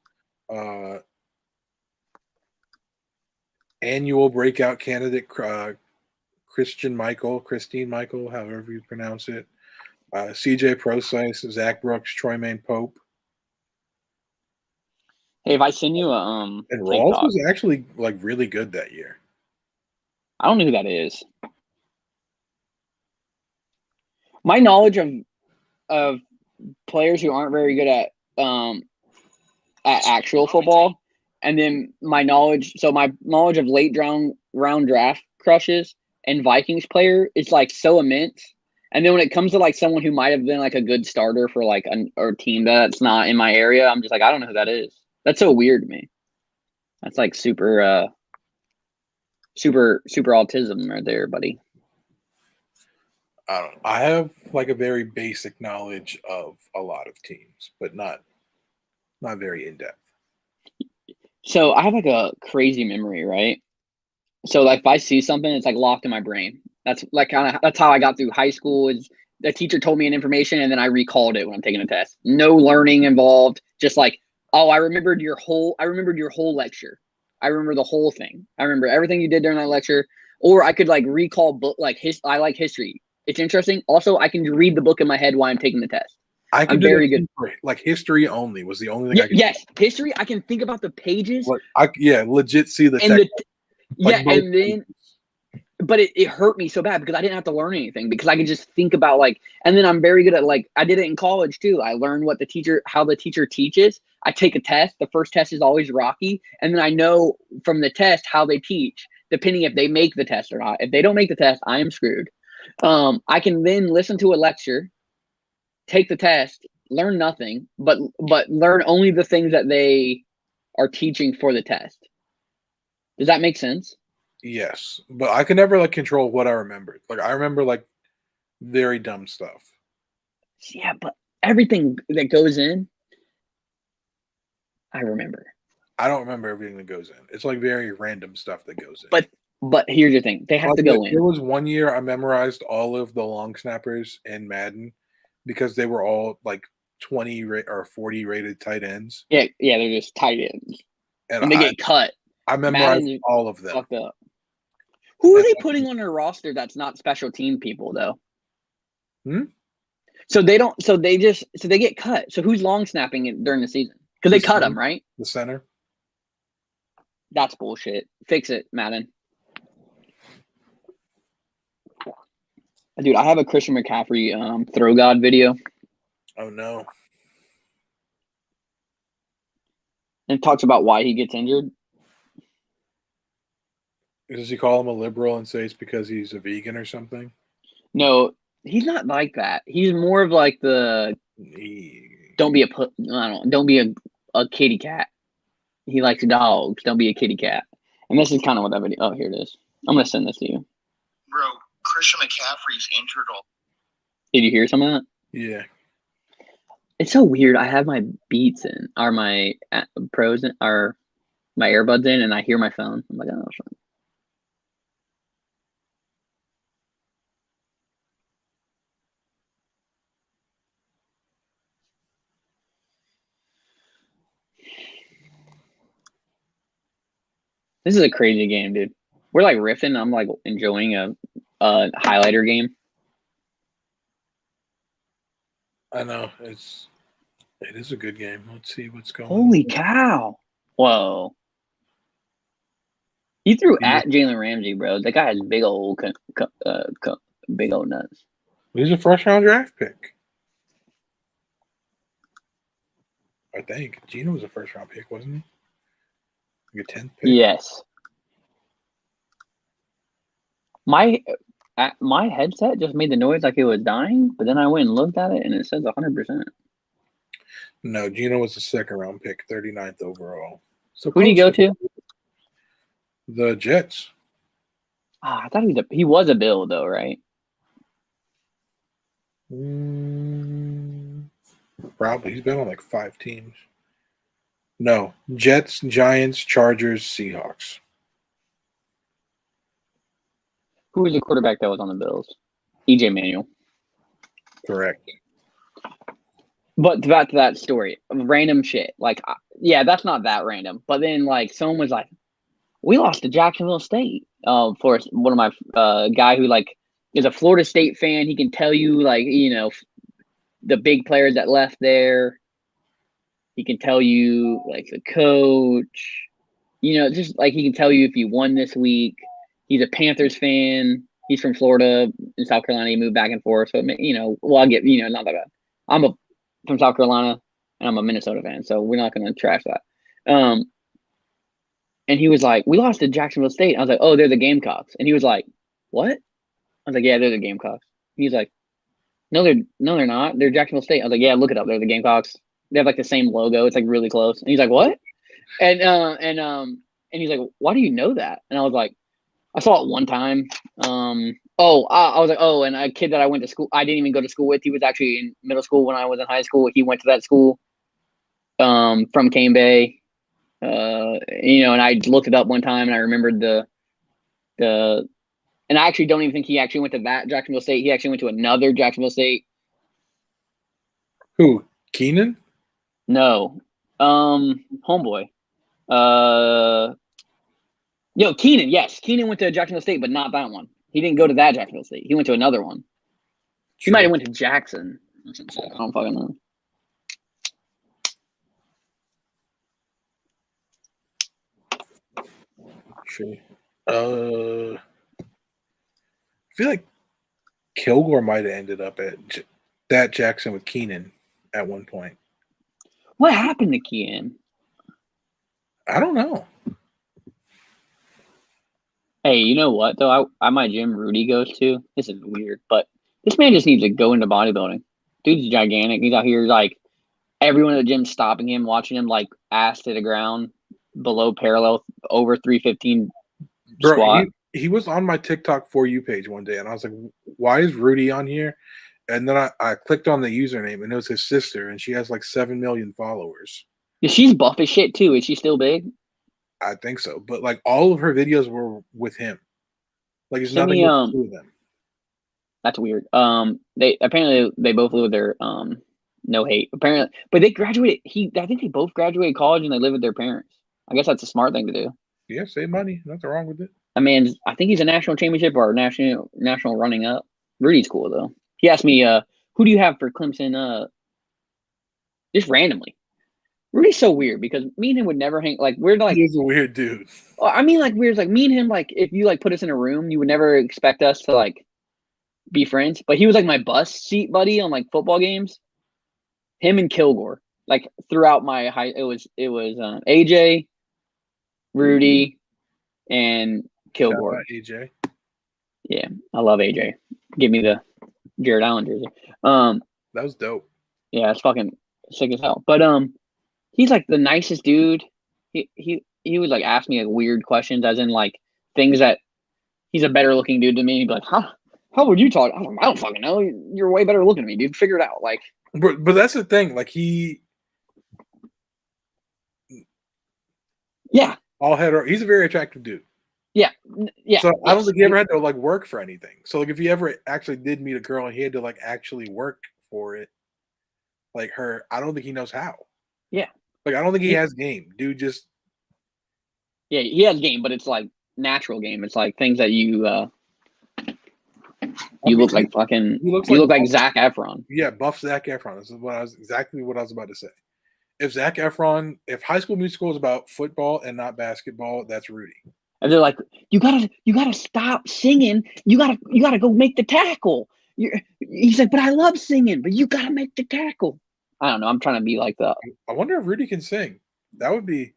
annual breakout candidate Christine Michael, however you pronounce it. CJ Prosise, Zach Brooks, Troymaine Pope. Hey, if I send you a And Rawls TikTok, was actually like really good that year. I don't know who that is. My knowledge of players who aren't very good at actual football, and then my knowledge of late round draft crushes and Vikings player is like so immense. And then when it comes to like someone who might have been like a good starter for like a team that's not in my area, I'm just like, I don't know who that is. That's so weird to me. That's like super autism right there, buddy. I don't know. I have like a very basic knowledge of a lot of teams, but not very in depth. So I have like a crazy memory, right? So like if I see something, it's like locked in my brain. That's like that's how I got through high school. Is the teacher told me an information and then I recalled it when I'm taking a test. No learning involved. Just like, oh, I remembered your whole lecture. I remember the whole thing. I remember everything you did during that lecture. Or I could like recall book like I like history. It's interesting. Also, I can read the book in my head while I'm taking the test. I could I'm do very that good. like history only was the only thing I could. Yes, history. I can think about the pages. Like, legit see the and text. and then but it hurt me so bad because I didn't have to learn anything because I could just think about like, and then I'm very good at like, I did it in college too. I learned how the teacher teaches. I take a test. The first test is always rocky. And then I know from the test how they teach, depending if they make the test or not. If they don't make the test, I am screwed. I can then listen to a lecture, take the test, learn nothing, but learn only the things that they are teaching for the test. Does that make sense? Yes, but I can never like control what I remembered. Like I remember like very dumb stuff. Yeah, but everything that goes in, I remember. I don't remember everything that goes in. It's like very random stuff that goes in. But here's the thing: they have to go in. There was one year I memorized all of the long snappers in Madden because they were all like 20 or 40 rated tight ends. Yeah, they're just tight ends, and they get cut. I memorized all of them. Fucked up. Who are they putting on their roster that's not special team people though? So they don't. So they get cut. So who's long snapping it during the season? Because they cut them, right? The center. That's bullshit. Fix it, Madden. Dude, I have a Christian McCaffrey throw god video. Oh no. And it talks about why he gets injured. Does he call him a liberal and say it's because he's a vegan or something? No, he's not like that. He's more of like the don't be a kitty cat. He likes dogs. Don't be a kitty cat. And this is kind of what that video. Oh, here it is. I'm gonna send this to you. Bro, Christian McCaffrey's injured. Did you hear some of that? Yeah. It's so weird. I have my Beats in, or my Pros in, or my earbuds in, and I hear my phone. I'm like, oh, fine. This is a crazy game, dude. We're like riffing. I'm like enjoying a highlighter game. I know it is a good game. Let's see what's going. Holy cow! Whoa! He threw at Jalen Ramsey, bro. That guy has big old nuts. He's a first round draft pick. I think Gino was a first round pick, wasn't he? Like a 10th pick. Yes. My headset just made the noise like it was dying, but then I went and looked at it and it says 100%. No, Gino was the second round pick, 39th overall. So who did he go to? The Jets. I thought he was a Bill though, right? Probably. He's been on like 5 teams. No, Jets, Giants, Chargers, Seahawks. Who was the quarterback that was on the Bills? EJ Manuel. Correct. But back to that story, random shit. Like, yeah, that's not that random. But then, like, someone was like, We lost to Jacksonville State. For one of my guy who like is a Florida State fan. He can tell you like the big players that left there. He can tell you like the coach. Just like he can tell you if you won this week. He's a Panthers fan. He's from Florida and South Carolina. He moved back and forth. So well, I get not that bad. I'm from South Carolina and I'm a Minnesota fan, so we're not going to trash that. And he was like, "We lost to Jacksonville State." I was like, "Oh, they're the Gamecocks." And he was like, "What?" I was like, "Yeah, they're the Gamecocks." He's like, "No, they're not. They're Jacksonville State." I was like, "Yeah, look it up. They're the Gamecocks. They have like the same logo. It's like really close." And he's like, "What?" And he's like, "Why do you know that?" And I was like, "I saw it one time." I was like, "Oh," and a kid that I went to school, I didn't even go to school with. He was actually in middle school when I was in high school. He went to that school, from Cane Bay. And I looked it up one time, and I remembered and I actually don't even think he actually went to that Jacksonville State. He actually went to another Jacksonville State. Who? Keenan? No, homeboy. Keenan. Yes, Keenan went to Jacksonville State, but not that one. He didn't go to that Jacksonville State. He went to another one. He might have went to Jackson. I don't fucking know. Sure. I feel like Kilgore might have ended up at that Jackson with Keenan at one point. What happened to Keenan? I don't know. Hey, you know what though? I my gym Rudy goes to. This is weird, but this man just needs to go into bodybuilding. Dude's gigantic. He's out here like everyone at the gym stopping him, watching him like ass to the ground, below parallel, over 315 Bro, squat. he was on my TikTok For You page one day, and I was like, why is Rudy on here? And then I clicked on the username, and it was his sister, and she has like 7 million followers. Yeah, she's buff as shit too. Is she still big? I think so. But like all of her videos were with him. Like it's Send nothing me, to do with them. That's weird. They apparently they both live with their no hate apparently, but they graduated. I think they both graduated college and they live with their parents. I guess that's a smart thing to do. Yeah, save money. Nothing wrong with it. I mean, I think he's a national championship or national running up. Rudy's cool though. He asked me, "Who do you have for Clemson?" Just randomly. Rudy's so weird because me and him would never hang. Like we're like, He's a weird dude. I mean, like weird. Like me and him, like if you like put us in a room, you would never expect us to like be friends. But he was like my bus seat buddy on like football games. Him and Kilgore, like throughout my high, it was AJ, Rudy, and Kilgore. Shout out AJ. Yeah, I love AJ. Give me the Jared Allen jersey. That was dope. Yeah, it's fucking sick as hell. But he's like the nicest dude. He would like ask me like weird questions, as in like things that he's a better looking dude to me. He'd be like, how would you talk? I don't fucking know. You're way better looking than me, dude. Figure it out. Like, but that's the thing. Like all head. He's a very attractive dude. Yeah. So I don't think he ever had to like work for anything. So like if he ever actually did meet a girl and he had to like actually work for it, like her, I don't think he knows how. Yeah. Like I don't think he has game. Dude just he has game, but it's like natural game. It's like things that you look like fucking you look like Zac Efron. Yeah, buff Zac Efron. This is exactly what I was about to say. If High School Musical is about football and not basketball, that's Rudy. And they're like, you gotta stop singing. You gotta go make the tackle. He's like, but I love singing, but you gotta make the tackle. I don't know. I'm trying to be like that. I wonder if Rudy can sing. That would be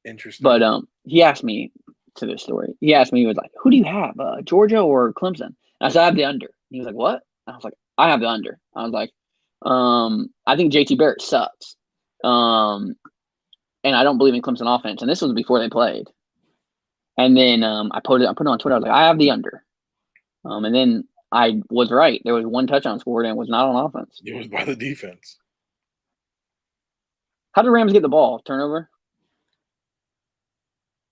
interesting. But he asked me to this story. He asked me, he was like, who do you have, Georgia or Clemson? And I said, I have the under. And he was like, what? And I was like, I have the under. I was like, I think JT Barrett sucks. And I don't believe in Clemson offense. And this was before they played. And then I put it on Twitter. I was like, I have the under. And then I was right. There was one touchdown scored and it was not on offense. It was by the defense. How did Rams get the ball? Turnover?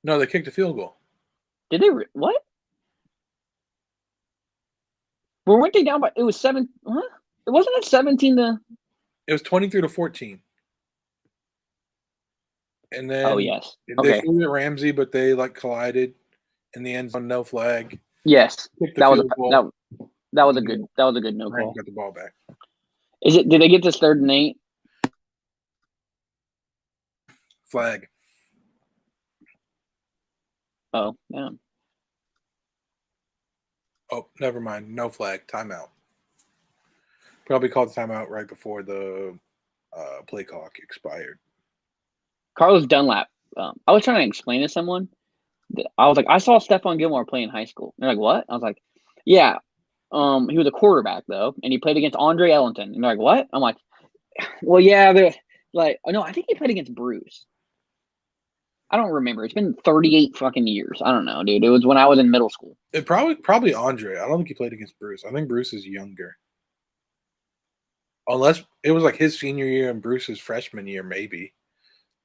No, they kicked a field goal. Did they? What? Weren't they down by? It was 7. Huh? It wasn't at 17 to. It was 23-14. And then Oh yes. they Okay. threw it at Ramsey, but they like collided in the end zone, no flag. Yes. Kicked the That was field goal. that was a good no Rams call. got the ball back. Did they get this 3rd and 8? Flag. Oh, yeah. Oh, never mind. No flag. Timeout. Probably called timeout right before the play clock expired. Carlos Dunlap. I was trying to explain to someone. I was like, I saw Stephon Gilmore play in high school. They're like, what? I was like, yeah. He was a quarterback though, and he played against Andre Ellington. And they're like, what? I'm like, well, yeah. They're like, oh no, I think he played against Bruce. I don't remember. It's been 38 fucking years. I don't know, dude. It was when I was in middle school. It probably Andre. I don't think he played against Bruce. I think Bruce is younger. Unless it was like his senior year and Bruce's freshman year, maybe.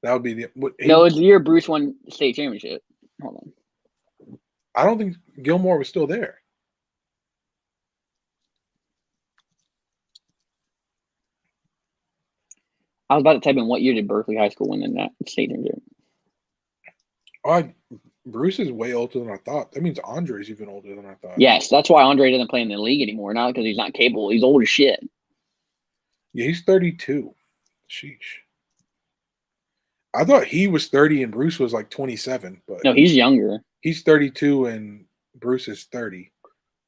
That would be No, it's the year Bruce won state championship. Hold on. I don't think Gilmore was still there. I was about to type in what year did Berkeley High School win in that state championship. Bruce is way older than I thought. That means Andre's even older than I thought. Yes, that's why Andre doesn't play in the league anymore. Not because he's not capable. He's old as shit. Yeah, he's 32. Sheesh. I thought he was 30 and Bruce was like 27, but No, he's younger. he's 32 and Bruce is 30.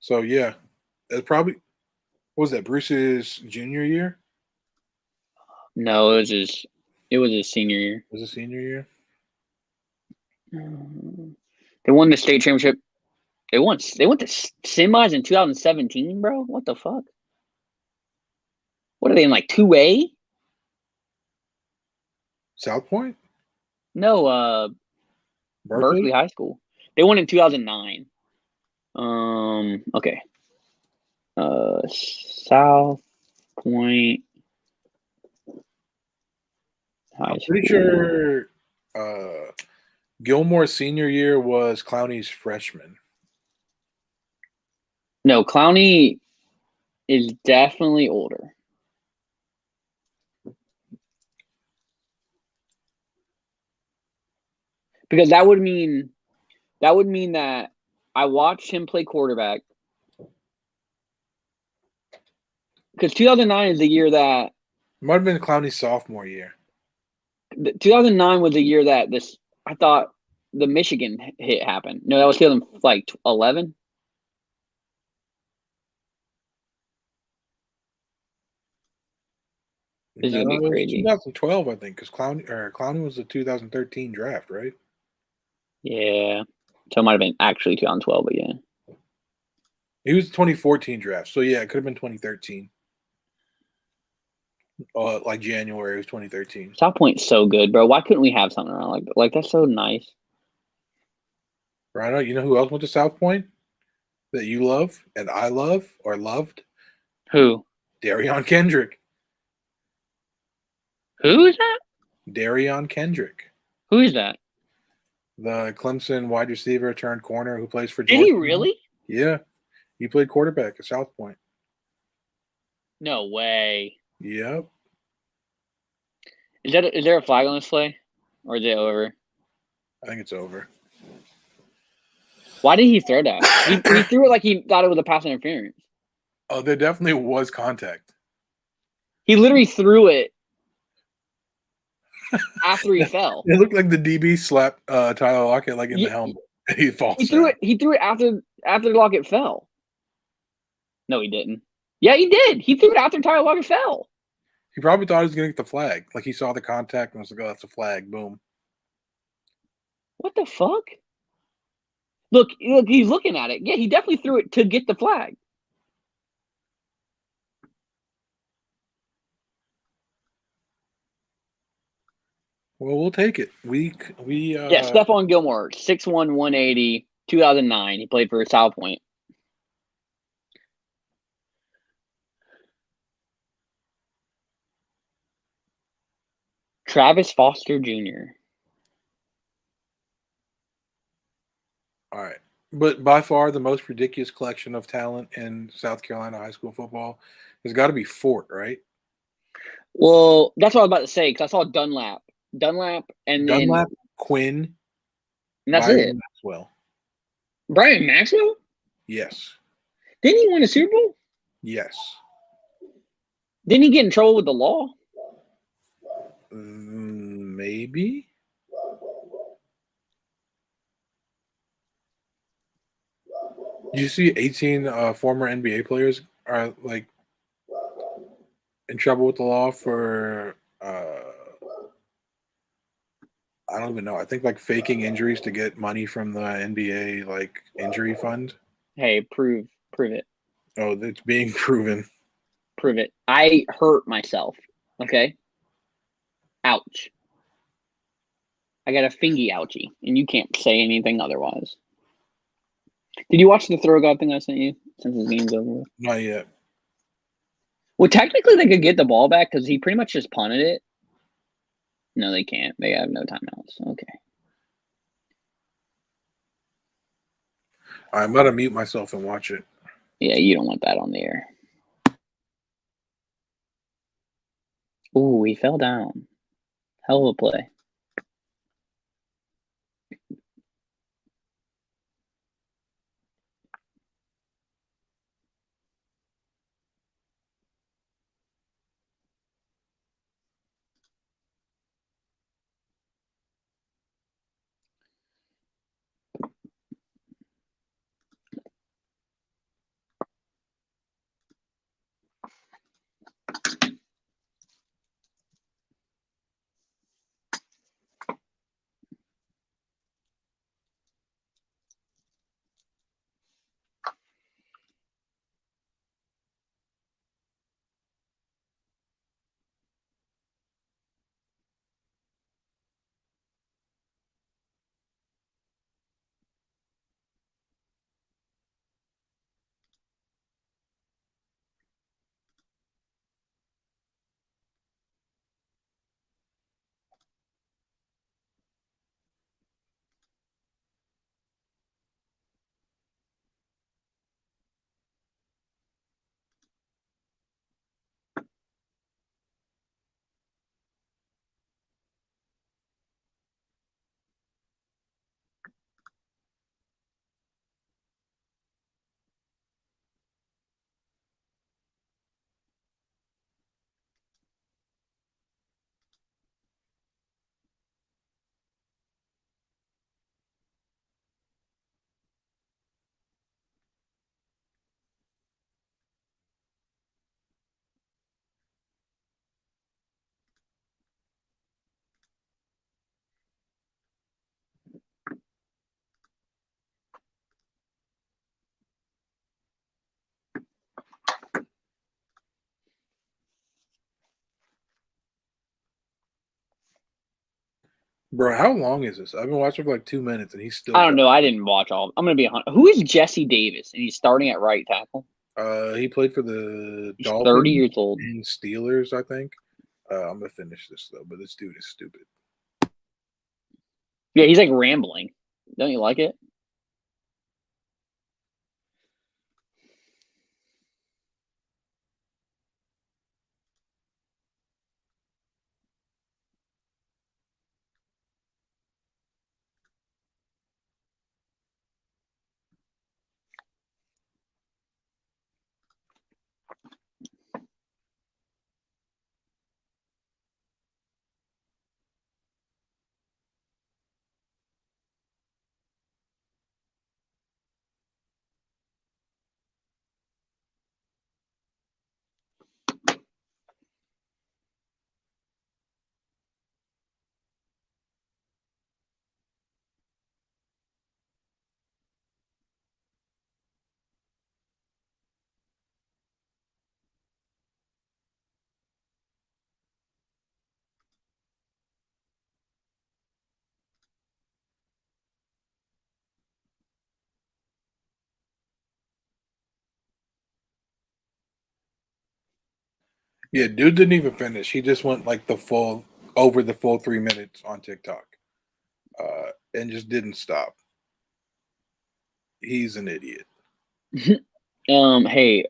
So yeah, that's probably what was that Bruce's junior year? No, it was his senior year. Was it senior year? They won the state championship. They went to semis in 2017, bro. What the fuck? What are they in, like 2A? South Point? No, Berkeley High School. They won in 2009. Okay. South Point High I'm pretty School. sure Gilmore's senior year was Clowney's freshman. No, Clowney is definitely older. Because that would mean that I watched him play quarterback. Because 2009 is the year that It might have been Clowney's sophomore year. 2009 was the year that I thought the Michigan hit happened. No, that was 2011. This is gonna be it was crazy. 2012, I think, because Clowney was the 2013 draft, right? Yeah. So it might have been actually 2012, but yeah. He was the 2014 draft, so yeah, it could have been 2013. Like January of 2013. South Point's so good, bro. Why couldn't we have something around like that's so nice? Rhino, you know who else went to South Point that you love and I love or loved? Who? Darion Kendrick. Who is that? Darion Kendrick. Who is that? The Clemson wide receiver turned corner who plays for Did Georgia. he really? Yeah. He played quarterback at South Point. No way. Yep. Is there a flag on this play? Or is it over? I think it's over. Why did he throw that? He threw it like he thought it was a pass interference. Oh, there definitely was contact. He literally threw it after he fell. It looked like the DB slapped Tyler Lockett like in the helmet. He falls He threw it after Lockett fell. No, he didn't. Yeah, he did. He threw it after Tyler Lockett fell. He probably thought he was going to get the flag. Like he saw the contact and was like, oh, that's a flag. Boom. What the fuck? Look, he's looking at it. Yeah, he definitely threw it to get the flag. Well, we'll take it. Stephon Gilmore, 6'1", 180, 2009. He played for South Point. Travis Foster Jr. All right. But by far the most ridiculous collection of talent in South Carolina high school football has got to be Fort, right? Well, that's what I was about to say because I saw Dunlap Dunlap, and Dunlap, Quinn, and that's Byron it. Maxwell. Brian Maxwell? Yes. Didn't he win a Super Bowl? Yes. Didn't he get in trouble with the law? Maybe. Did you see 18 former NBA players are like in trouble with the law for I don't even know. I think like faking injuries to get money from the NBA like injury fund. Hey, prove it. Oh, it's being proven. Prove it. I hurt myself. Okay. Ouch. I got a fingy ouchie, and you can't say anything otherwise. Did you watch the throw god thing I sent you since the game's over? Not yet. Well, technically they could get the ball back because he pretty much just punted it. No, they can't. They have no timeouts. Okay. I'm about to mute myself and watch it. Yeah, you don't want that on the air. Ooh, he fell down. Hell of a play. Bro, how long is this? I've been watching for like 2 minutes and he's still I don't know. I didn't watch all. I'm gonna be 100. Who is Jesse Davis? And he's starting at right tackle. He played for the He's Dolphins 30 years old. and Steelers, I think. I'm gonna finish this though, but this dude is stupid. Yeah, he's like rambling. Don't you like it? Yeah, dude didn't even finish. He just went like the full 3 minutes on TikTok. And just didn't stop. He's an idiot. Hey,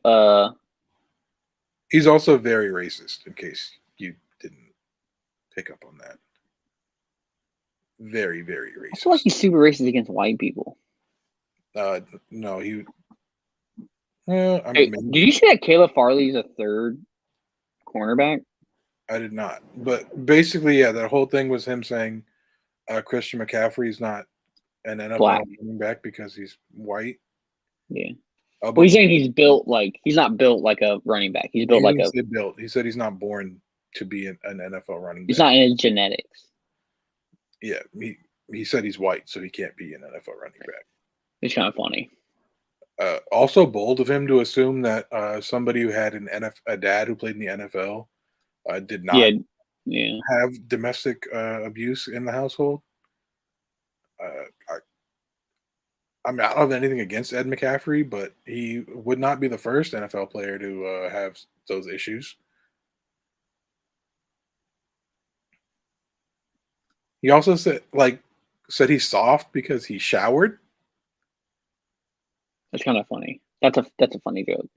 He's also very racist, in case you didn't pick up on that. very, very I feel like racist. he's super racist against white people. No, he. I Hey, mean, did maybe you see that Caleb Farley's a third cornerback? I did not. But basically, yeah, that whole thing was him saying Christian McCaffrey's not an NFL Black. running back because he's white. Yeah. But Well, he's saying he's not built like a running back. He's he built like didn't a. say built. He said he's not born to be an NFL running It's back. not in his genetics. Yeah, he said he's white, so he can't be an NFL running back. It's kind of funny. Also bold of him to assume that somebody who had a dad who played in the NFL did not Yeah. have domestic abuse in the household. I mean, I don't have anything against Ed McCaffrey, but he would not be the first NFL player to have those issues. He also said he's soft because he showered. That's kind of funny. That's a funny joke.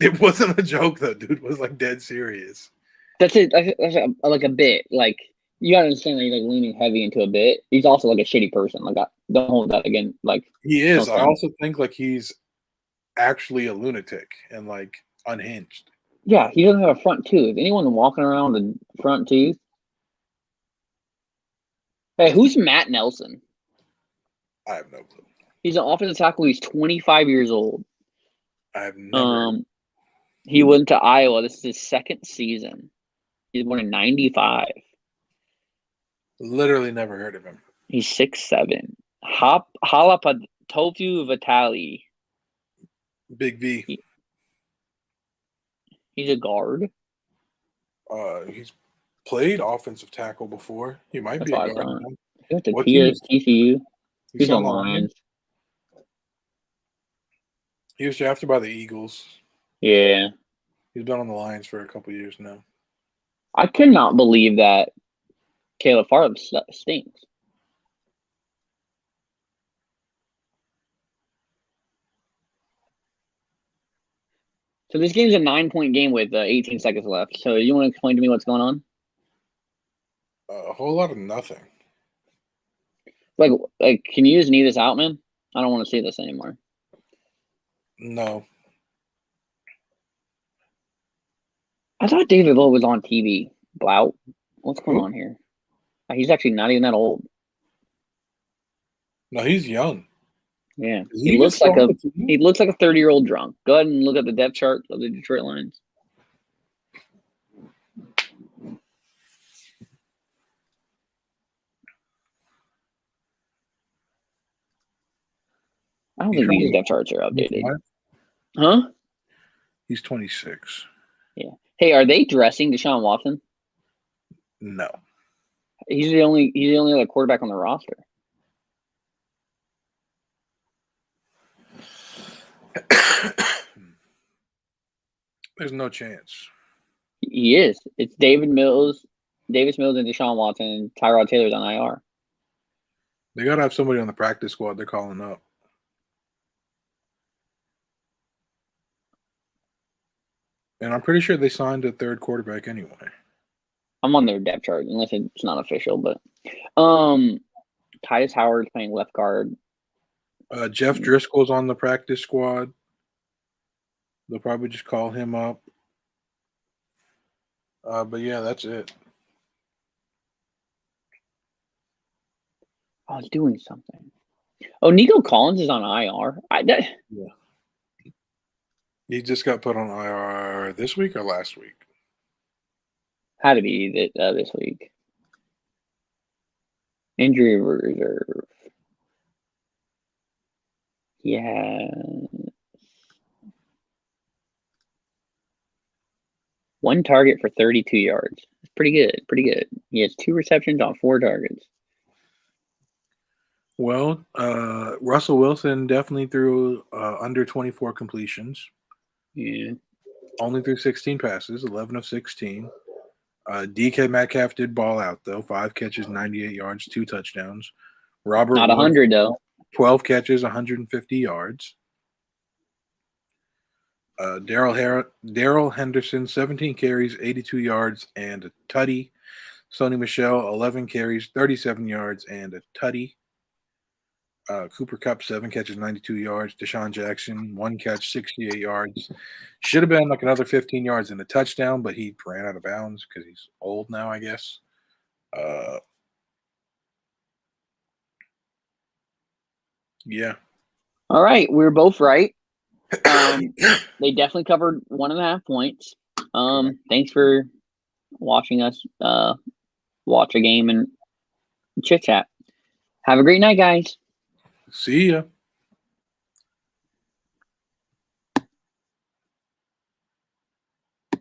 It wasn't a joke though, dude. It was like dead serious. That's it. That's like a bit. Like you gotta understand that he's like leaning heavy into a bit. He's also like a shitty person. Like don't hold that again. Like He is. no I sense. also think like he's actually a lunatic and like unhinged. Yeah, he doesn't have a front tooth. Anyone walking around with a front tooth? Hey, who's Matt Nelson? I have no clue. He's an offensive tackle. He's 25 years old. I have never. He went to Iowa. This is his second season. He's born in '95. Literally never heard of him. He's 6'7". Halapatofu Vitali. Big V. He's a guard. He's played offensive tackle before. He might That's be a what I guard thought. now. He went to What team is TCU. He's on on the line? Lions. He was drafted by the Eagles. Yeah. He's been on the Lions for a couple years now. I could not believe that Caleb Farley stinks. So this game's a 9-point game with 18 seconds left. So you want to explain to me what's going on? A whole lot of nothing. Like, can you just knee this out, man? I don't want to see this anymore. No. I thought David Lowe was on TV. Blout. What's going on here? He's actually not even that old. No, he's young. Yeah, he looks like a 30-year-old drunk. Go ahead and look at the depth chart of the Detroit Lions. I don't think these depth charts are updated. Huh? He's 26. Yeah. Hey, are they dressing Deshaun Watson? No. He's the only other quarterback on the roster. There's no chance. He is. It's Davis Mills, and Deshaun Watson, and Tyrod Taylor's on IR. They got to have somebody on the practice squad they're calling up. And I'm pretty sure they signed a third quarterback anyway. I'm on their depth chart, unless it's not official. But Tyus Howard's playing left guard. Jeff Driscoll's on the practice squad. They'll probably just call him up. But yeah, that's it. I was doing something. Oh, Nico Collins is on IR. Yeah. He just got put on IR this week or last week? Had to be this week. Injury reserve. Yeah. 1 target for 32 yards. It's pretty good. Pretty good. He has 2 receptions on 4 targets. Well, Russell Wilson definitely threw under 24 completions. Yeah. Only threw 16 passes, 11 of 16. DK Metcalf did ball out, though. 5 catches, 98 yards, 2 touchdowns. Robert Not 100, though. 12 catches, 150 yards. Daryl Henderson, 17 carries, 82 yards, and a tutty. Sony Michelle, 11 carries, 37 yards, and a tutty. Cooper Cup, 7 catches, 92 yards. Deshaun Jackson, 1 catch, 68 yards. Should have been like another 15 yards and a touchdown, but he ran out of bounds because he's old now, I guess. Yeah. All right, we were both right. They definitely covered 1.5 points. Thanks for watching us watch a game and chit chat. Have a great night, guys. See ya.